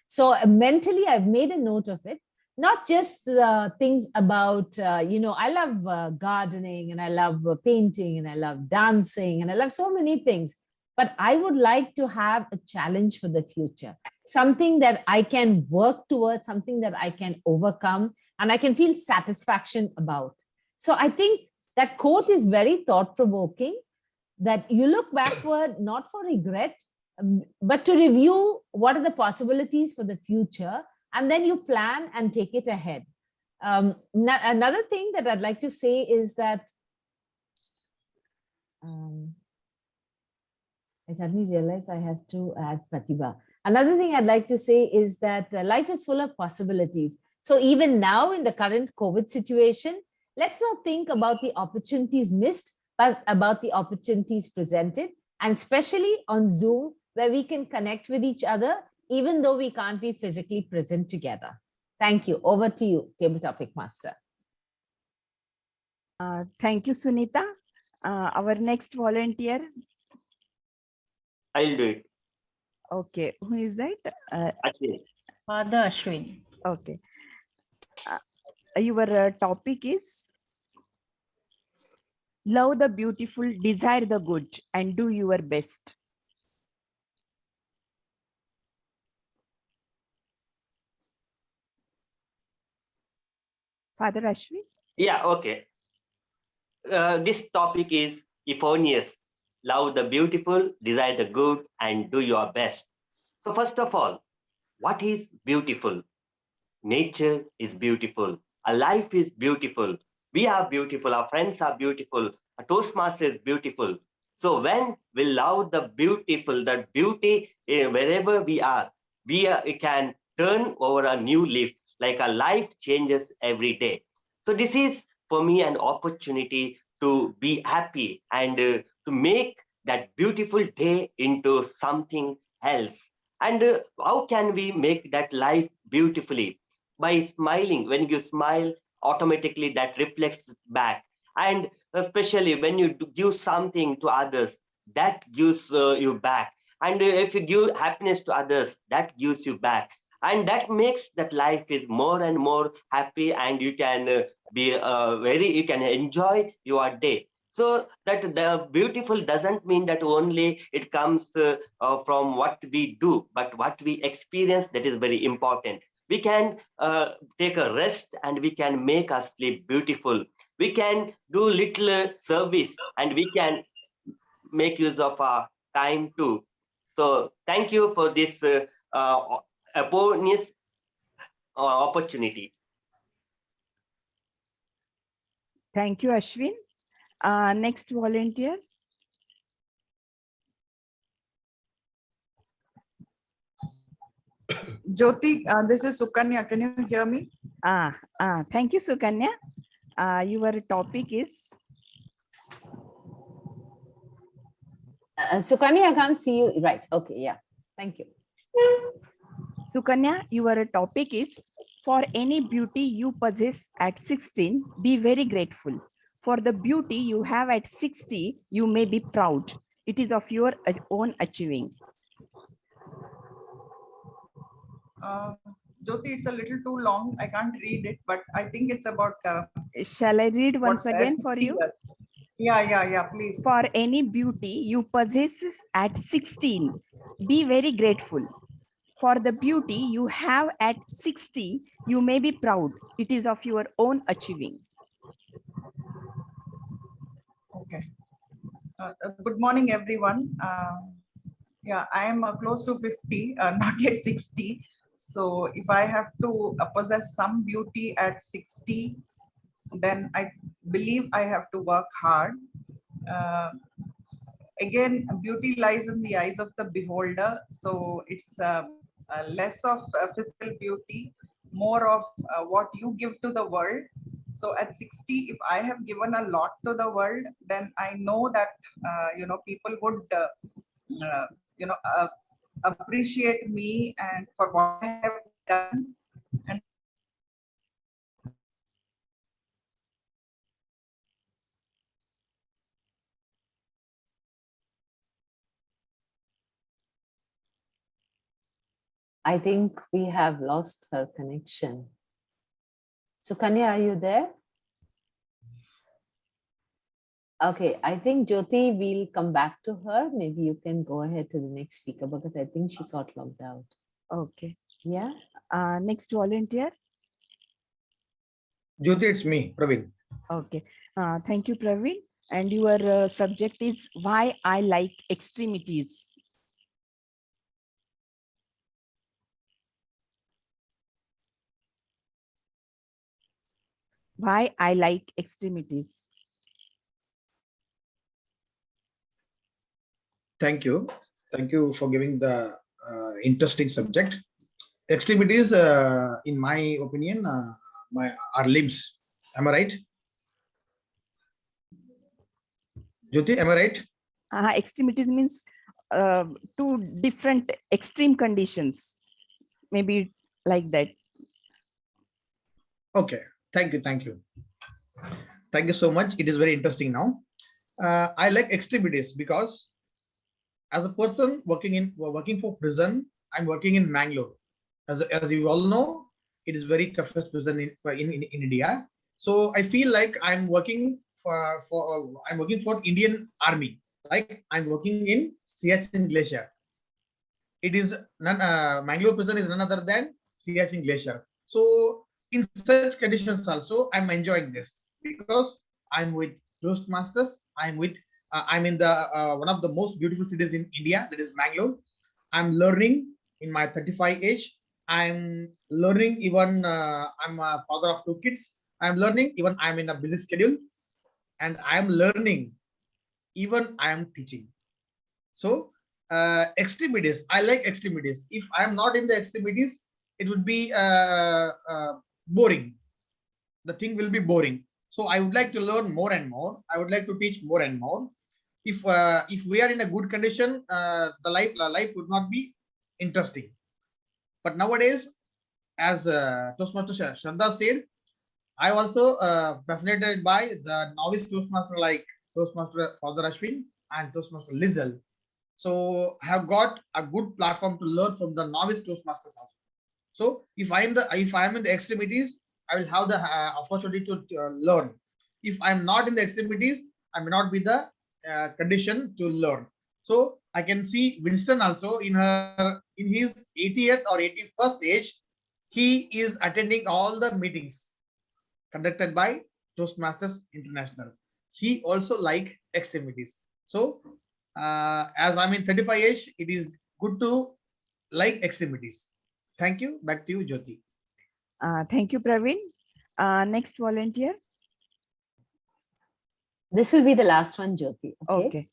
So mentally, I've made a note of it, not just the things about, I love gardening and I love painting and I love dancing and I love so many things, but I would like to have a challenge for the future, something that I can work towards, something that I can overcome and I can feel satisfaction about. So I think that quote is very thought-provoking, that you look backward, not for regret, but to review what are the possibilities for the future, and then you plan and take it ahead. Another thing that I'd like to say is that I suddenly realized I have to add Pratibha. Another thing I'd like to say is that life is full of possibilities. So even now in the current COVID situation, let's not think about the opportunities missed, but about the opportunities presented, and especially on Zoom, where we can connect with each other, even though we can't be physically present together. Thank you. Over to you, Table Topic Master. Thank you, Sunita. Our next volunteer. I'll do it. Okay, who is that? Ashwin. Father Ashwin. Okay. Your topic is love the beautiful, desire the good, and do your best. Father Ashwin? Yeah, okay. This topic is euphonious. Love the beautiful, desire the good, and do your best. So first of all, what is beautiful? Nature is beautiful. A life is beautiful. We are beautiful. Our friends are beautiful. A Toastmaster is beautiful. So when we love the beautiful, that beauty wherever we are, we can turn over a new leaf, like a life changes every day. So this is for me an opportunity to be happy and to make that beautiful day into something else. And how can we make that life beautifully? By smiling. When you smile, automatically that reflects back. And especially when you give something to others, that gives you back. And if you give happiness to others, that gives you back. And that makes that life is more and more happy, and you can you can enjoy your day. So that the beautiful doesn't mean that only it comes from what we do, but what we experience, that is very important. We can take a rest and we can make our sleep beautiful. We can do little service and we can make use of our time too. So thank you for this bonus opportunity. Thank you, Ashwin. Next volunteer. Jyoti, this is Sukanya. Can you hear me? Thank you, Sukanya. Your topic is? Sukanya, I can't see you. Right. Okay. Yeah. Thank you. Sukanya, your topic is, for any beauty you possess at 16, be very grateful. For the beauty you have at 60, you may be proud. It is of your own achieving. Jyoti, it's a little too long. I can't read it, but I think it's about. Shall I read once again for you? Yeah, please. For any beauty you possess at 16, be very grateful. For the beauty you have at 60, you may be proud. It is of your own achieving. Okay. Good morning, everyone. Yeah, I am close to 50, not yet 60. So if I have to possess some beauty at 60, then I believe I have to work hard. Again, beauty lies in the eyes of the beholder. So it's less of physical beauty, more of what you give to the world. So at 60, if I have given a lot to the world, then I know that people would appreciate me and for what I have done. And I think we have lost her connection. So Kanya, are you there? Okay, I think Jyoti, we'll come back to her. Maybe you can go ahead to the next speaker because I think she got logged out. Okay. Yeah. Next volunteer. Jyoti, it's me, Praveen. Okay. Thank you, Praveen. And your subject is why I like extremities. Why I like extremities. Thank you. Thank you for giving the interesting subject. Extremities, in my opinion, are limbs. Am I right? Jyoti, am I right? Extremities means two different extreme conditions. Maybe like that. Okay. Thank you. Thank you. Thank you so much. It is very interesting now. I like extremities because as a person working for prison, I'm working in Mangalore. As you all know, it is very toughest prison in India. So I feel like I'm working for Indian Army. Like I'm working in Siachen Glacier. It is Mangalore prison is none other than Siachen Glacier. So in such conditions also, I'm enjoying this because I'm with Toastmasters. I'm in the one of the most beautiful cities in India, that is Mangalore. I'm learning in my 35 age. I'm learning even I'm a father of 2 kids. I'm learning even I'm in a busy schedule, and I'm learning even I am teaching. So extremities, I like extremities. If I'm not in the extremities, it would be boring. The thing will be boring. So I would like to learn more and more. I would like to teach more and more. If we are in a good condition, the life would not be interesting. But nowadays, as Toastmaster Shraddha said, I also fascinated by the novice Toastmaster like Toastmaster Father Ashwin and Toastmaster Lizel. So I have got a good platform to learn from the novice Toastmasters also. So if I am in the extremities, I will have the opportunity to learn. If I'm not in the extremities, I may not be the condition to learn. So I can see Winston also in his 80th or 81st age, he is attending all the meetings conducted by Toastmasters International. He also like extremities. So as I'm in 35 age, it is good to like extremities. Thank you. Back to you, Jyoti. Thank you, Praveen. Next volunteer. This will be the last one, Jyoti. Okay.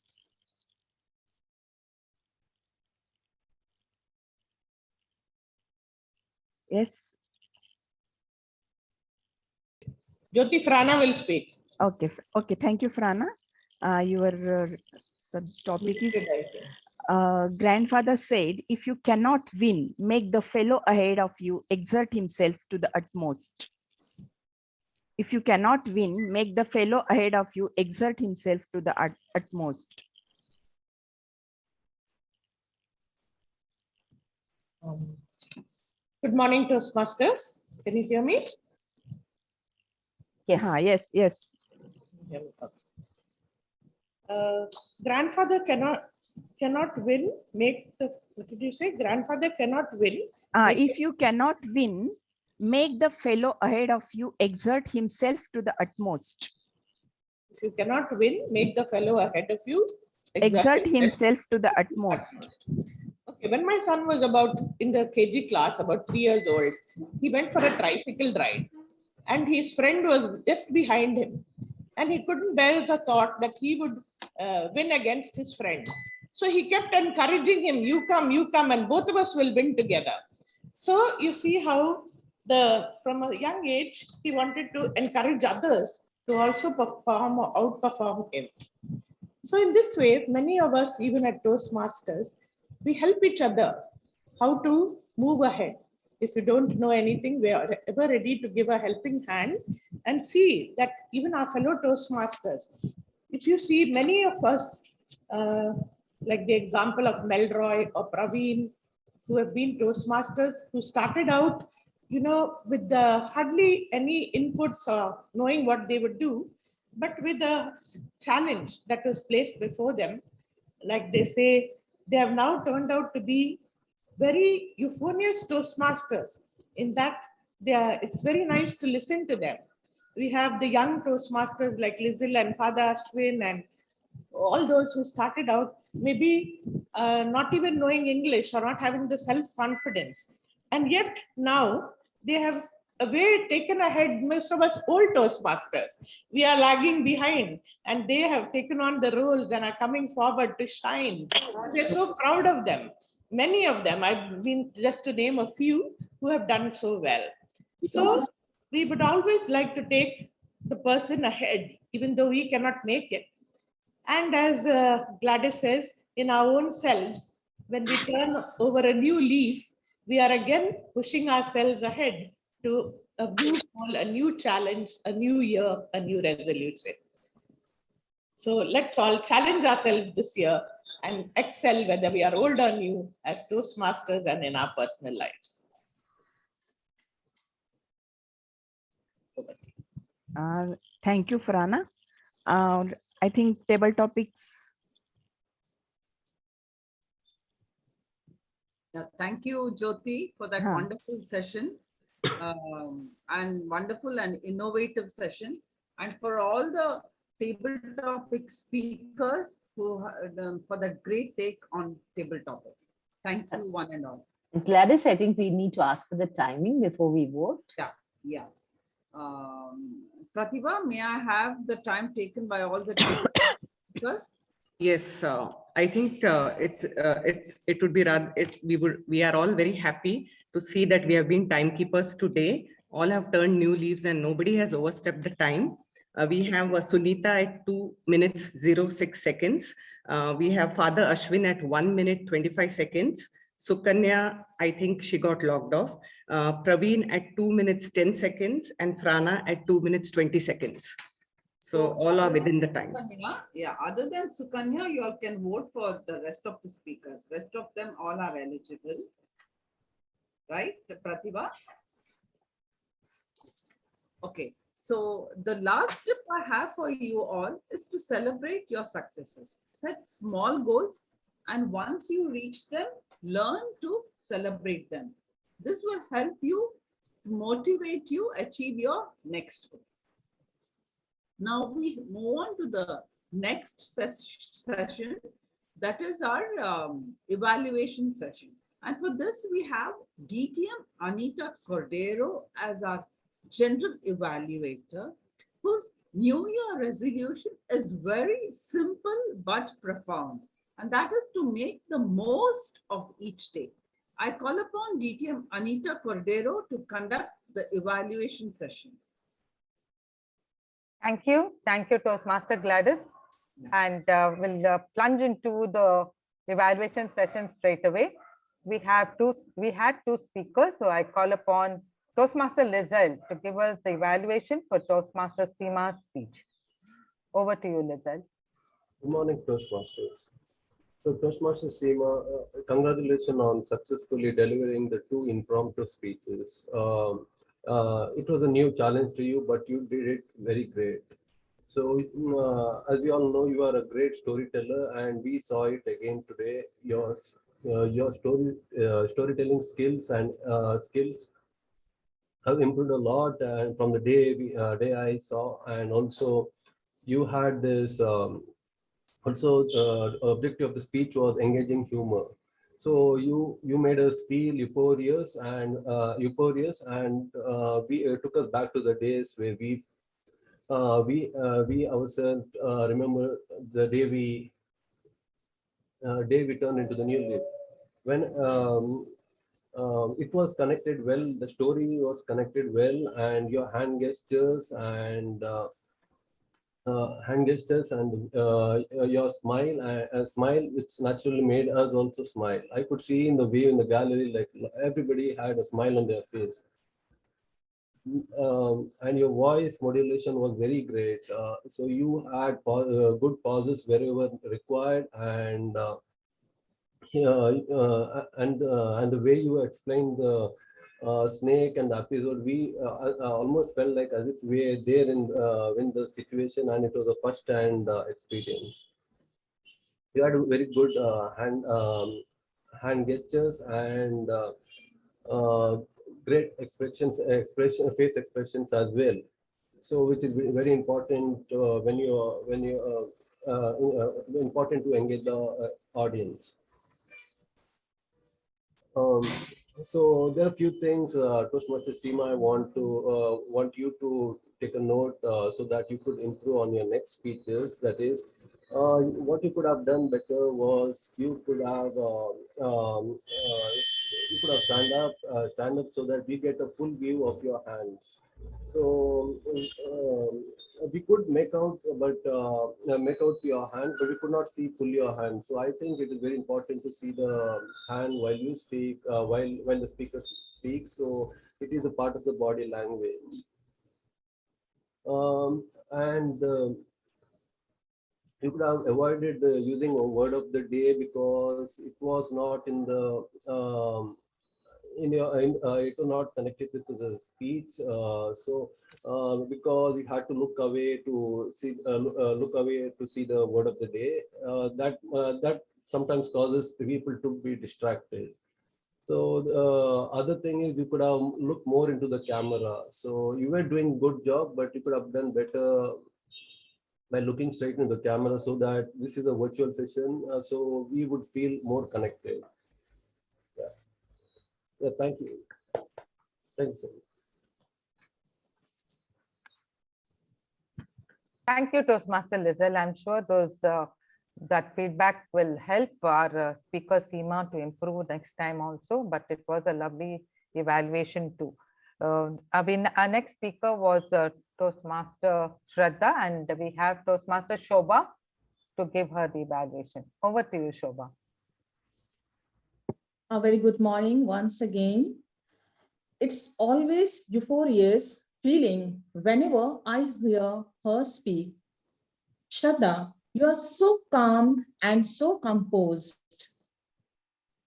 Yes. Jyoti, Frana will speak. Okay. Okay. Thank you, Frana. Your topic is grandfather said, if you cannot win, make the fellow ahead of you exert himself to the utmost. If you cannot win, make the fellow ahead of you exert himself to the utmost. Good morning, Toastmasters. Can you hear me? Yes. Yes. Yes. Grandfather cannot win. Make the, what did you say? Grandfather cannot win. If you cannot win, make the fellow ahead of you exert himself to the utmost. If you cannot win, make the fellow ahead of you exert himself to the utmost. Okay, when my son was about in the KG class, about 3 years old, he went for a tricycle ride and his friend was just behind him. And he couldn't bear the thought that he would win against his friend. So he kept encouraging him, you come, and both of us will win together. So you see how from a young age, he wanted to encourage others to also perform or outperform him. So in this way, many of us, even at Toastmasters, we help each other how to move ahead. If you don't know anything, we are ever ready to give a helping hand and see that even our fellow Toastmasters, if you see many of us, like the example of Melroy or Praveen who have been Toastmasters, who started out, with hardly any inputs or knowing what they would do, but with a challenge that was placed before them. Like they say, they have now turned out to be very euphonious Toastmasters in that it's very nice to listen to them. We have the young Toastmasters like Lizil and Father Ashwin and all those who started out maybe not even knowing English or not having the self-confidence. And yet now they have way taken ahead most of us old Toastmasters. We are lagging behind and they have taken on the roles and are coming forward to shine. We're so proud of them. Many of them, I've been just to name a few who have done so well. So we would always like to take the person ahead, even though we cannot make it. And as Gladys says, in our own selves, when we turn over a new leaf, we are again pushing ourselves ahead to a new goal, a new challenge, a new year, a new resolution. So let's all challenge ourselves this year and excel, whether we are old or new, as Toastmasters and in our personal lives. Thank you, Farhana. I think table topics. Yeah, thank you, Jyoti, for that wonderful session and wonderful and innovative session. And for all the table topic speakers who for that great take on table topics. Thank you, one and all. Gladys, I think we need to ask for the timing before we vote. Yeah. Pratibha, may I have the time taken by all the table speakers? Yes, I think it would be rather, we are all very happy to see that we have been timekeepers today. All have turned new leaves and nobody has overstepped the time. We have Sunita at 2 minutes 06 seconds. We have Father Ashwin at 1 minute 25 seconds. Sukanya, I think she got logged off. Praveen at 2 minutes 10 seconds and Frana at 2 minutes 20 seconds. So all are within the time. Sukanya, yeah, other than Sukanya, you all can vote for the rest of the speakers. Rest of them all are eligible. Right, Pratibha? Okay, so the last tip I have for you all is to celebrate your successes. Set small goals, and once you reach them, learn to celebrate them. This will help you, motivate you, achieve your next goal. Now we move on to the next session, that is our evaluation session. And for this, we have DTM Anita Cordero as our general evaluator, whose New Year resolution is very simple but profound, and that is to make the most of each day. I call upon DTM Anita Cordero to conduct the evaluation session. Thank you, Toastmaster Gladys. And we'll plunge into the evaluation session straight away. We had two speakers, so I call upon Toastmaster Lizelle to give us the evaluation for Toastmaster Seema's speech. Over to you, Lizelle. Good morning, Toastmasters. So Toastmaster Seema, congratulations on successfully delivering the 2 impromptu speeches. It was a new challenge to you, but you did it very great. So as we all know, you are a great storyteller, and we saw it again today. Your storytelling skills and skills have improved a lot, and from the day I saw, and also you had this. Also, the objective of the speech was engaging humor. So you made us feel euphorious, and we took us back to the days where we ourselves remember the day we turned into the new leaf. When it was connected well, the story was connected well, and your hand gestures and your smile, which naturally made us also smile. I could see in the view in the gallery, like everybody had a smile on their face. And your voice modulation was very great. So you had good pauses wherever required, and and the way you explained the snake and the episode, we almost felt like as if we were there in the situation, and it was a first-hand experience. You had very good hand gestures and great face expressions as well. So, which is very important important to engage the audience. So there are a few things, Toastmaster Seema, I want you to take a note so that you could improve on your next speeches. That is, what you could have done better was you could have stand up so that we get a full view of your hands. So we could make out your hand, but we could not see fully your hand. So I think it is very important to see the hand while you speak, while the speaker speaks. So it is a part of the body language. You could have avoided using a word of the day because it was not in the it was not connected to the speech. Because you had to look away to see the word of the day, that sometimes causes people to be distracted. So the other thing is you could have looked more into the camera. So you were doing good job, but you could have done better by looking straight into the camera, so that this is a virtual session, so we would feel more connected. Yeah, thank you. Thanks. Thank you, Toastmaster Lizelle. I'm sure that feedback will help our speaker Seema to improve next time also, but it was a lovely evaluation too. Our next speaker was Toastmaster Shraddha, and we have Toastmaster Shobha to give her the evaluation. Over to you, Shobha. A very good morning once again. It's always euphorious feeling whenever I hear her speak. Shraddha, you are so calm and so composed.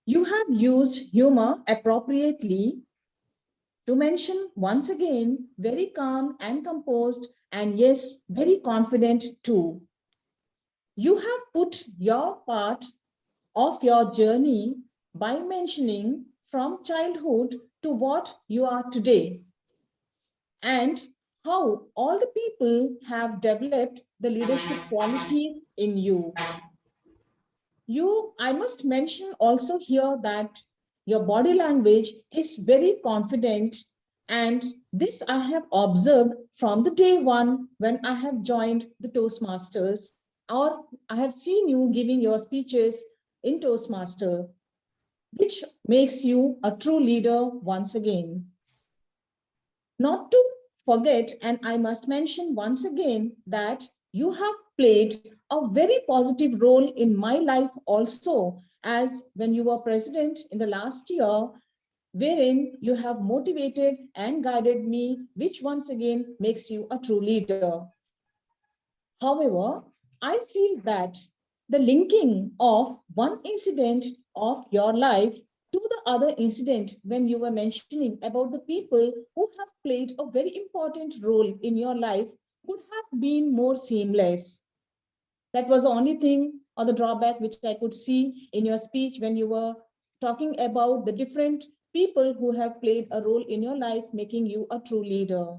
You have used humor appropriately. To mention once again, very calm and composed, and yes, very confident too. You have put your part of your journey by mentioning from childhood to what you are today, and how all the people have developed the leadership qualities in you. I must mention also here that your body language is very confident, and this I have observed from the day one when I have joined the Toastmasters, or I have seen you giving your speeches in Toastmaster, which makes you a true leader once again. Not to forget, and I must mention once again, that you have played a very positive role in my life also, as when you were president in the last year, wherein you have motivated and guided me, which once again makes you a true leader. However, I feel that the linking of one incident of your life to the other incident, when you were mentioning about the people who have played a very important role in your life, would have been more seamless. That was the only thing or the drawback which I could see in your speech when you were talking about the different people who have played a role in your life, making you a true leader.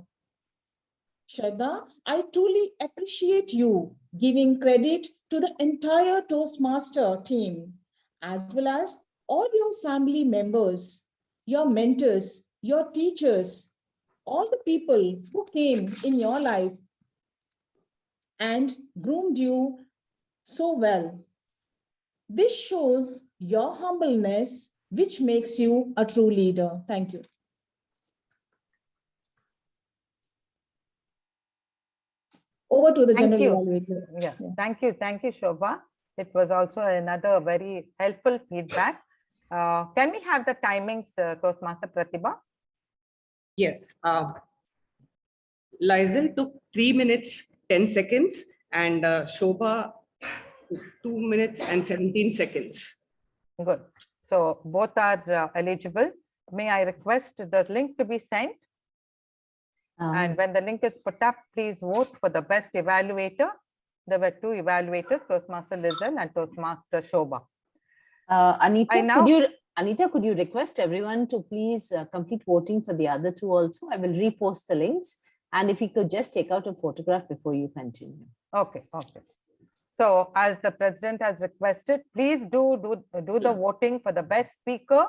Shraddha, I truly appreciate you giving credit to the entire Toastmaster team, as well as all your family members, your mentors, your teachers, all the people who came in your life and groomed you so well. This shows your humbleness, which makes you a true leader. Thank you. Over to the general evaluator. Yeah. Thank you, Shobha. It was also another very helpful feedback. Can we have the timings, Toastmaster Pratibha? Yes. Lizelle took 3 minutes, 10 seconds, and Shobha 2 minutes and 17 seconds. Good. So both are eligible. May I request the link to be sent? And when the link is put up, please vote for the best evaluator. There were 2 evaluators, Toastmaster Lizelle and Toastmaster Shobha. Anita, could you request everyone to please complete voting for the other 2 also? I will repost the links. And if you could just take out a photograph before you continue. Okay, okay. So as the president has requested, please do the voting for the best speaker,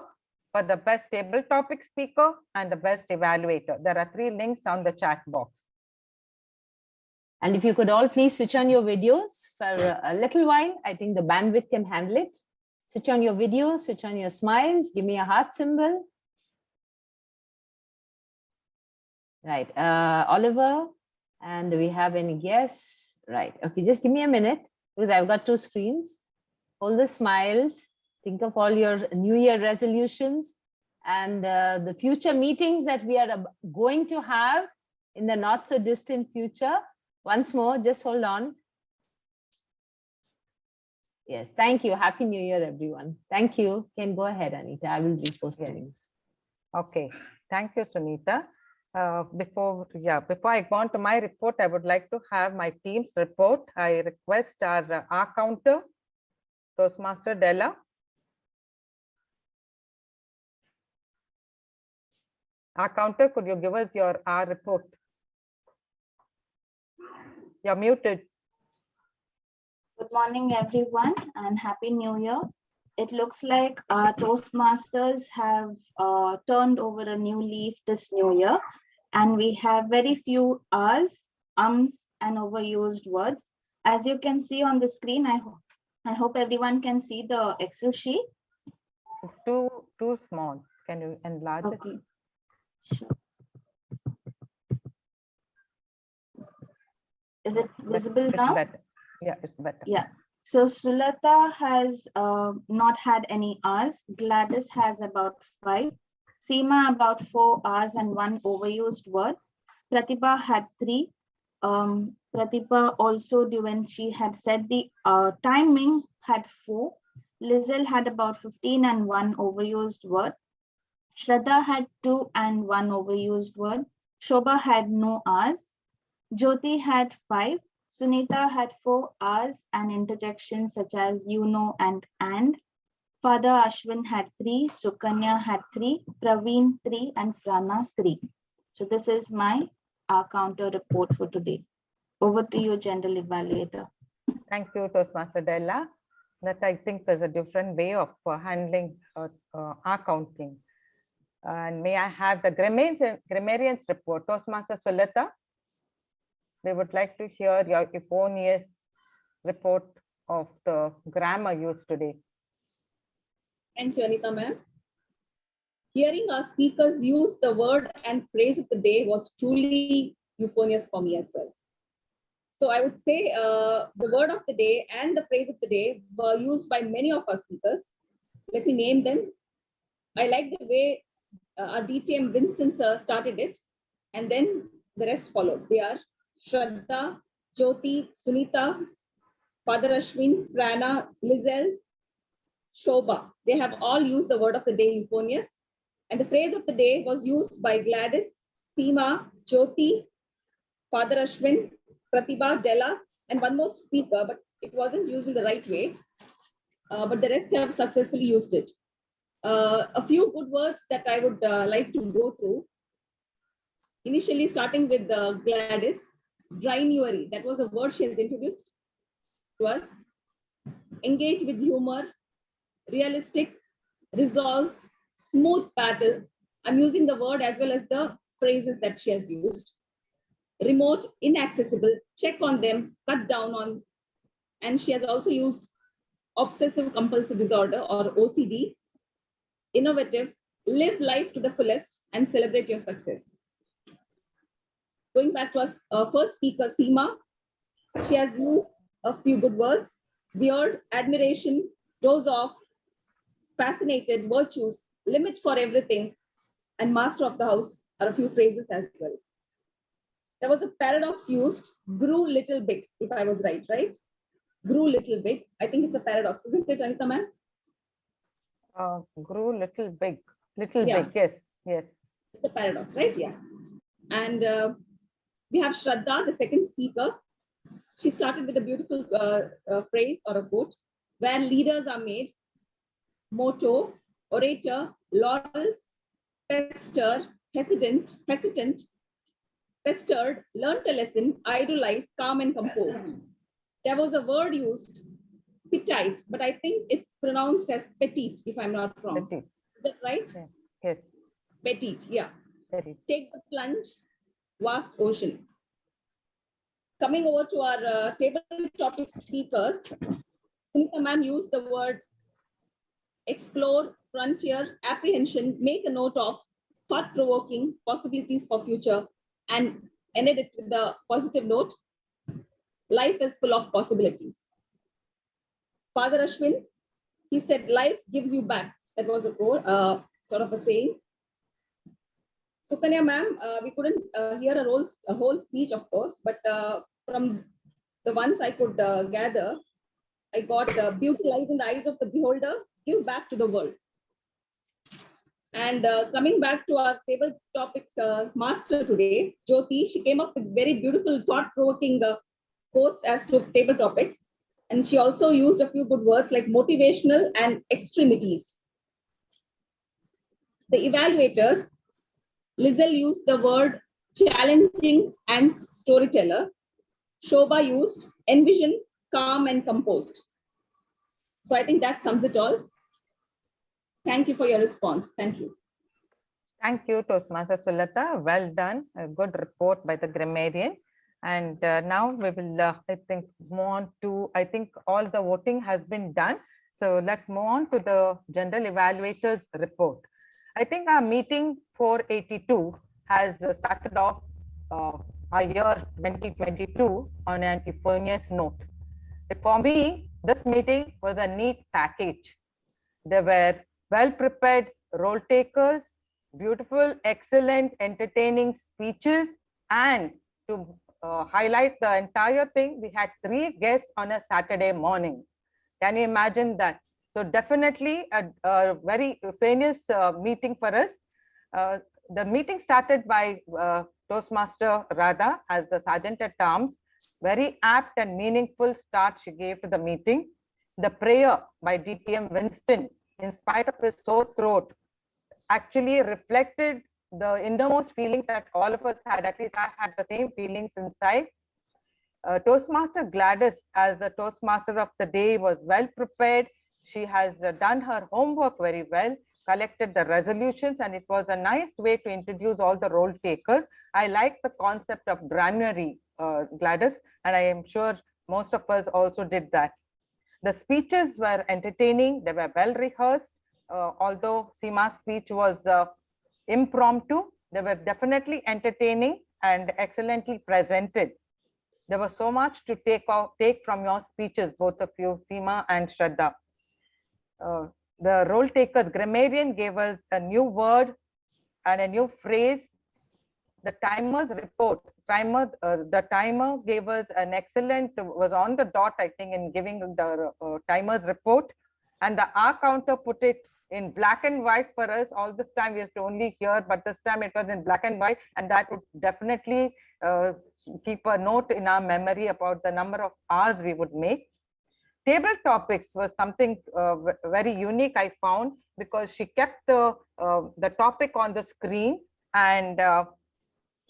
for the best table topic speaker, and the best evaluator. There are 3 links on the chat box. And if you could all please switch on your videos for a little while, I think the bandwidth can handle it. Switch on your videos, switch on your smiles, give me a heart symbol. Right, Oliver, and do we have any guests? Right, okay, just give me a minute because I've got 2 screens. Hold the smiles, think of all your New Year resolutions and the future meetings that we are going to have in the not so distant future. Once more, just hold on. Yes, thank you. Happy New Year, everyone. Thank you. Can go ahead, Anita. I will repost the links. Okay, thank you, Sunita. Before I go on to my report, I would like to have my team's report. I request our counter, Toastmaster Della. Our counter, could you give us your R report? You're muted. Good morning, everyone, and Happy New Year. It looks like our Toastmasters have turned over a new leaf this new year, and we have very few R's, and overused words. As you can see on the screen, I hope everyone can see the Excel sheet. It's too small. Can you enlarge it? Sure. Is it visible now? Better. Yeah, it's better. Yeah. So Sulata has not had any R's. Gladys has about 5. Seema about 4 R's and 1 overused word. Pratibha had 3. Pratibha also, when she had said the timing, had 4. Lizelle had about 15 and 1 overused word. Shraddha had 2 and 1 overused word. Shobha had no R's. Jyoti had 5. Sunita had 4 R's and interjections such as you know and. Father Ashwin had 3. Sukanya had 3. Praveen 3 and Frana 3. So this is my counter report for today. Over to you, General Evaluator. Thank you, Toastmaster Della. That I think there's a different way of handling our counting. And may I have the grammarian's report, Toastmaster Sulata? We would like to hear your euphonious report of the grammar used today. Thank you, Anita ma'am. Hearing our speakers use the word and phrase of the day was truly euphonious for me as well. So I would say the word of the day and the phrase of the day were used by many of our speakers. Let me name them. I like the way our DTM Winston sir started it, and then the rest followed. They are Shraddha, Jyoti, Sunita, Father Ashwin, Prana, Lizelle, Shobha. They have all used the word of the day euphonious. And the phrase of the day was used by Gladys, Seema, Jyoti, Father Ashwin, Pratibha, Della, and one more speaker, but it wasn't used in the right way. But the rest have successfully used it. A few good words that I would like to go through. Initially, starting with Gladys, Drynuary. That was a word she has introduced to us. Engage with humor, realistic, resolves, smooth battle. I'm using the word as well as the phrases that she has used. Remote, inaccessible, check on them, cut down on. And she has also used obsessive compulsive disorder or OCD. Innovative, live life to the fullest and celebrate your success. Going back to our first speaker, Seema, she has used a few good words. Weird, admiration, doze off, fascinated, virtues, limit for everything, and master of the house are a few phrases as well. There was a paradox used, grew little big, if I was right? Grew little big. I think it's a paradox, isn't it, Anita ma'am? Grew little big, little Yeah. big. Yes, yes. It's a paradox, right? Yeah. And we have Shraddha, the second speaker. She started with a beautiful phrase or a quote, where leaders are made. Motto, orator, laurels, pestered, hesitant, pestered, learnt a lesson, idolized, calm and composed. There was a word used, petite, but I think it's pronounced as petite, if I'm not wrong. Petite. Is that right? Yes. Petite, yeah. Petite. Take the plunge, vast ocean. Coming over to our table topic speakers, Sunita ma'am used the word explore, frontier, apprehension, make a note of, thought-provoking, possibilities for future, and ended it with the positive note. Life is full of possibilities. Father Ashwin, he said, life gives you back. That was a quote, sort of a saying. Sukanya ma'am, we couldn't hear a whole speech, of course, but from the ones I could gather, I got beauty lies in the eyes of the beholder, give back to the world. And coming back to our table topics master today, Jyoti, she came up with very beautiful thought-provoking quotes as to table topics. And she also used a few good words like motivational and extremities. The evaluators, Lizelle used the word challenging and storyteller. Shobha used envision, calm and composed. So I think that sums it all. Thank you for your response. Thank you. Thank you, Toastmaster Sulata. Well done. A good report by the grammarian. And now we will, I think, move on to, I think all the voting has been done. So let's move on to the general evaluators report. I think our meeting 482 has started off our year 2022 on an euphonious note. For me, this meeting was a neat package. There were well-prepared role takers, beautiful, excellent, entertaining speeches, and to highlight the entire thing, we had 3 guests on a Saturday morning. Can you imagine that? So definitely a very famous meeting for us. The meeting started by Toastmaster Radha as the Sergeant at Arms. Very apt and meaningful start she gave to the meeting. The prayer by DTM Winston, in spite of his sore throat, actually reflected the innermost feelings that all of us had. At least I had the same feelings inside. Toastmaster Gladys, as the Toastmaster of the day, was well prepared. She has done her homework very well, collected the resolutions, and it was a nice way to introduce all the role takers. I like the concept of granary, Gladys, and I am sure most of us also did that. The speeches were entertaining, they were well rehearsed. Although Seema's speech was impromptu, they were definitely entertaining and excellently presented. There was so much to take from your speeches, both of you, Seema and Shraddha. The role takers, grammarian gave us a new word and a new phrase. The timer's report, the timer gave us an excellent, was on the dot, I think, in giving the timer's report. And the R counter put it in black and white for us. All this time we used to only hear, but this time it was in black and white, and that would definitely keep a note in our memory about the number of hours we would make. Table topics was something very unique, I found, because she kept the topic on the screen, and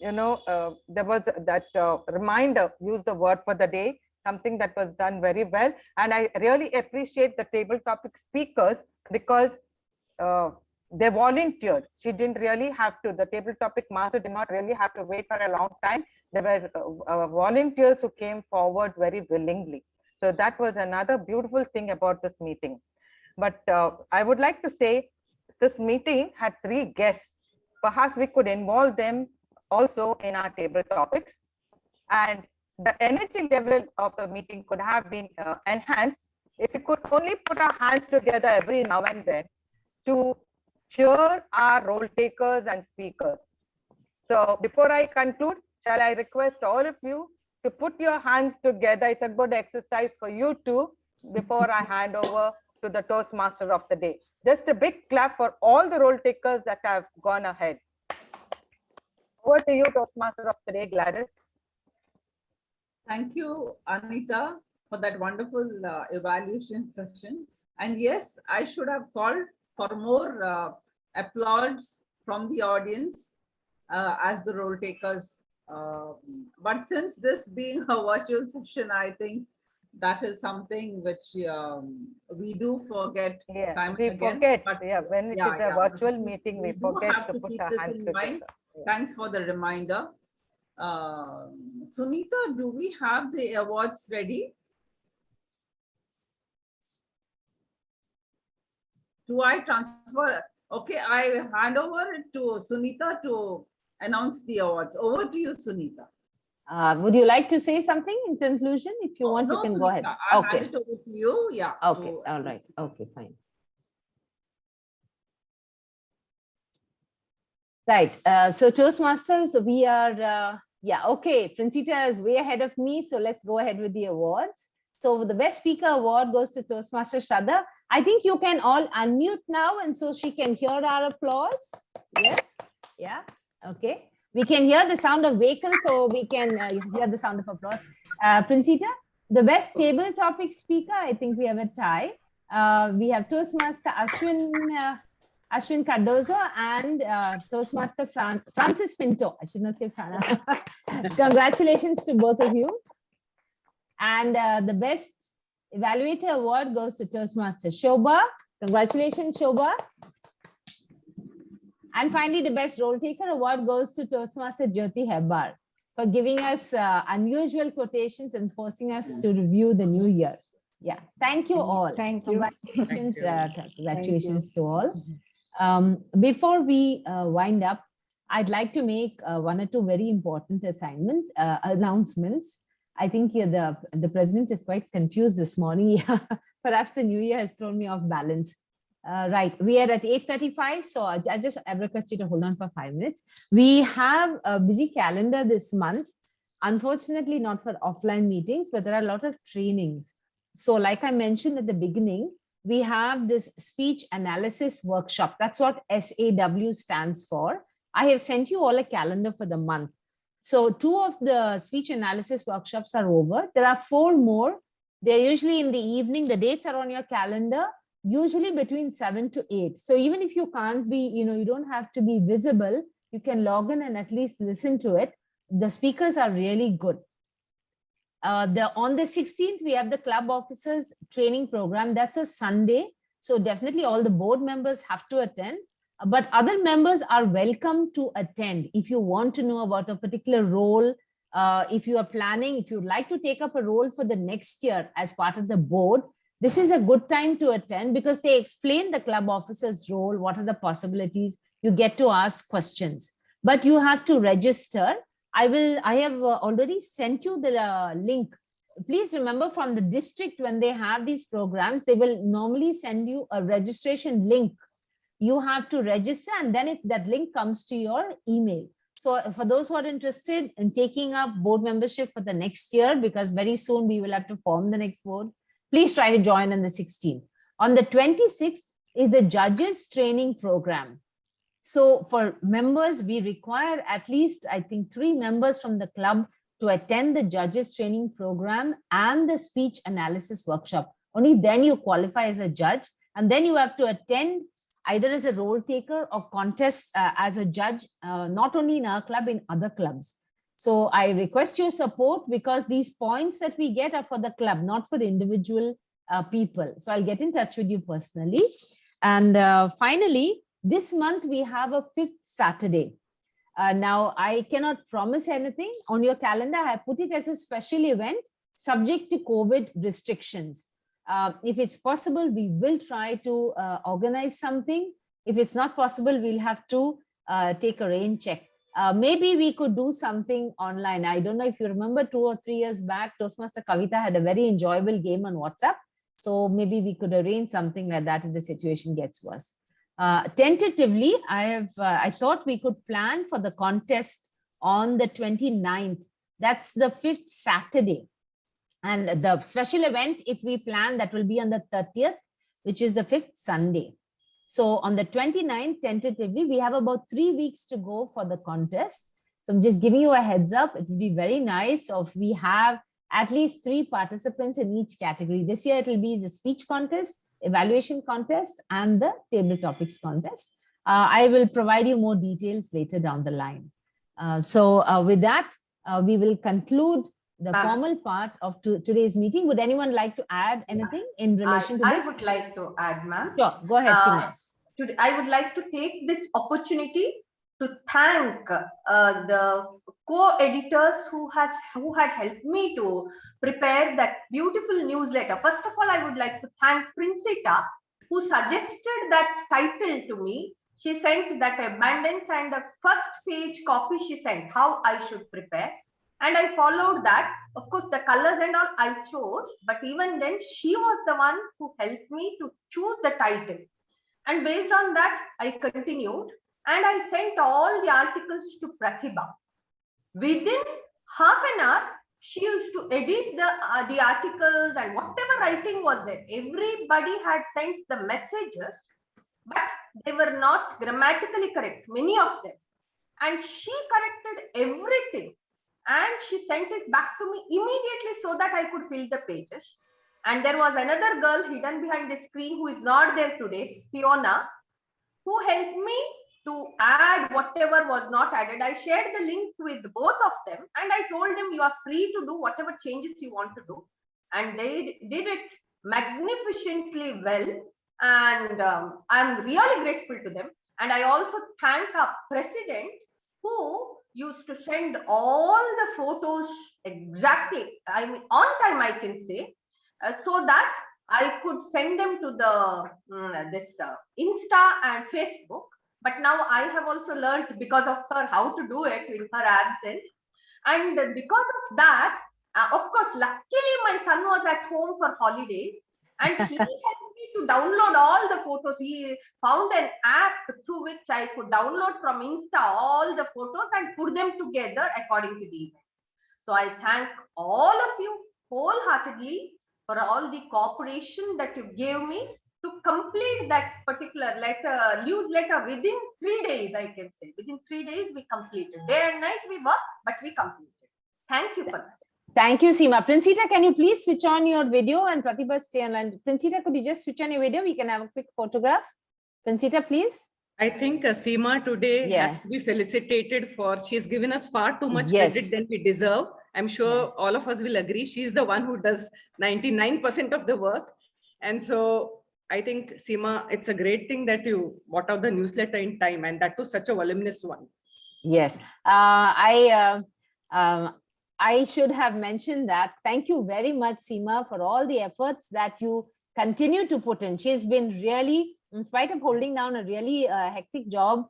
there was that reminder, use the word for the day, something that was done very well. And I really appreciate the table topic speakers because they volunteered. She didn't really have to, the table topic master did not really have to wait for a long time. There were volunteers who came forward very willingly. So that was another beautiful thing about this meeting. But I would like to say this meeting had 3 guests. Perhaps we could involve them also in our table topics. And the energy level of the meeting could have been enhanced if we could only put our hands together every now and then to cheer our role takers and speakers. So before I conclude, shall I request all of you to put your hands together? It's a good exercise for you too before I hand over to the Toastmaster of the day. Just a big clap for all the role takers that have gone ahead. Over to you, Toastmaster of the day, Gladys. Thank you, Anita, for that wonderful evaluation session. And yes, I should have called for more applause from the audience as the role takers. But since this being a virtual session, I think that is something which we do forget time We and again. forget, But when it is a virtual meeting, we do forget have to put keep our this hands in together. mind. Thanks for the reminder. Sunita, do we have the awards ready? Do I transfer? Okay, I hand over it to Sunita to announce the awards. Over to you, Sunita. Would you like to say something in conclusion? If you want, No, you can Sunita, go ahead. I Okay. hand it over to you. Yeah. Okay. All right. Okay, fine. Right. So Toastmasters, we are, yeah, okay. Francita is way ahead of me. So let's go ahead with the awards. So the best speaker award goes to Toastmaster Shraddha. I think you can all unmute now and so she can hear our applause. Yes. Yeah. Okay. We can hear the sound of vehicles, so we can hear the sound of applause. Francita, the best table topic speaker, I think we have a tie. We have Toastmaster Ashwin Cardozo and Toastmaster Francis Pinto. I should not say Fran. Congratulations to both of you. And the best evaluator award goes to Toastmaster Shobha. Congratulations, Shobha. And finally, the best role taker award goes to Toastmaster Jyoti Hebbar for giving us unusual quotations and forcing us to review the new year. Yeah, thank you all. Thank you. Congratulations, congratulations to all. Before we wind up, I'd like to make one or two very important announcements. I think the president is quite confused this morning. Perhaps the new year has thrown me off balance. Right, we are at 8:35, so I request you to hold on for 5 minutes. We have a busy calendar this month. Unfortunately, not for offline meetings, but there are a lot of trainings. So like I mentioned at the beginning, we have this speech analysis workshop. That's what SAW stands for. I have sent you all a calendar for the month. So 2 of the speech analysis workshops are over. There are 4 more. They're usually in the evening. The dates are on your calendar, usually between 7 to 8. So even if you can't be, you don't have to be visible, you can log in and at least listen to it. The speakers are really good. On the 16th, we have the club officers training program. That's a Sunday. So definitely all the board members have to attend, but other members are welcome to attend. If you want to know about a particular role, if you are planning, if you'd like to take up a role for the next year as part of the board, this is a good time to attend because they explain the club officer's role, what are the possibilities, you get to ask questions, but you have to register. I have already sent you the link. Please remember, from the district, when they have these programs, they will normally send you a registration link. You have to register, and then that link comes to your email. So for those who are interested in taking up board membership for the next year, because very soon we will have to form the next board, please try to join on the 16th. On the 26th is the judges training program. So for members, we require at least, I think, 3 members from the club to attend the judges training program and the speech analysis workshop. Only then you qualify as a judge. And then you have to attend either as a role taker or contest as a judge, not only in our club, in other clubs. So I request your support because these points that we get are for the club, not for individual people. So I'll get in touch with you personally. And finally, this month we have a 5th Saturday. Now I cannot promise anything on your calendar. I put it as a special event subject to COVID restrictions. If it's possible, we will try to organize something. If it's not possible, we'll have to take a rain check. Maybe we could do something online. I don't know if you remember 2 or 3 years back, Toastmaster Kavita had a very enjoyable game on WhatsApp. So maybe we could arrange something like that if the situation gets worse. Tentatively, I thought we could plan for the contest on the 29th. That's the 5th Saturday. And the special event, if we plan, that will be on the 30th, which is the 5th Sunday. So on the 29th, tentatively, we have about 3 weeks to go for the contest. So I'm just giving you a heads up. It would be very nice if we have at least 3 participants in each category. This year, it will be the speech contest, evaluation contest, and the table topics contest. I will provide you more details later down the line. With that, we will conclude the formal part of today's meeting. Would anyone like to add anything in relation to this? I would like to add, ma'am. Sure, go ahead, Seema. Today, I would like to take this opportunity to thank the co-editors who had helped me to prepare that beautiful newsletter. First of all, I would like to thank Princita, who suggested that title to me. She sent that abundance, and the first page copy she sent, how I should prepare. And I followed that. Of course, the colors and all I chose, but even then she was the one who helped me to choose the title. And based on that, I continued and I sent all the articles to Pratibha. Within half an hour, she used to edit the articles and whatever writing was there. Everybody had sent the messages, but they were not grammatically correct, many of them. And she corrected everything. And she sent it back to me immediately so that I could fill the pages. And there was another girl hidden behind the screen who is not there today, Fiona, who helped me to add whatever was not added. I shared the link with both of them and I told them you are free to do whatever changes you want to do. And they did it magnificently well. And I'm really grateful to them. And I also thank our president who used to send all the photos exactly, I mean, on time, I can say, so that I could send them to the Insta and Facebook. But now I have also learned because of her how to do it in her absence. And because of that, of course, luckily my son was at home for holidays and he helped me to download all the photos. He found an app through which I could download from Insta all the photos and put them together according to the event. So I thank all of you wholeheartedly for all the cooperation that you gave me to complete that particular newsletter within 3 days, I can say. Within 3 days, we completed. Day and night we worked, but we completed. Thank you for that. Thank you, Seema. Princita, can you please switch on your video and Pratibha stay online? Princita, could you just switch on your video? We can have a quick photograph. Princita, please. I think Seema today has to be felicitated for, she's given us far too much credit than we deserve. I'm sure all of us will agree. She's the one who does 99% of the work. And so I think, Seema, it's a great thing that you brought out the newsletter in time, and that was such a voluminous one. Yes, I should have mentioned that. Thank you very much, Seema, for all the efforts that you continue to put in. She's been really, in spite of holding down a really hectic job,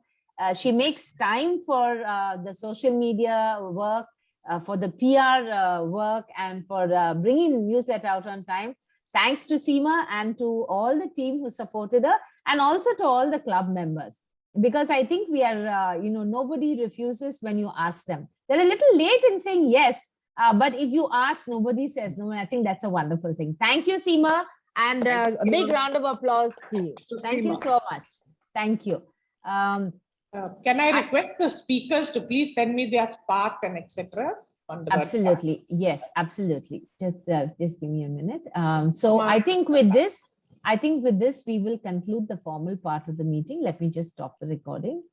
she makes time for the social media work, for the PR work, and for bringing the newsletter out on time. Thanks to Seema and to all the team who supported her, and also to all the club members. Because I think we are, nobody refuses when you ask them. They're a little late in saying yes, but if you ask, nobody says no. And I think that's a wonderful thing. Thank you, Seema, and a big round of applause to you. Thank you so much. Thank you. Can I request the speakers to please send me their spark and etc. on the Absolutely, yes, absolutely. Just give me a minute. So I think with this, we will conclude the formal part of the meeting. Let me just stop the recording.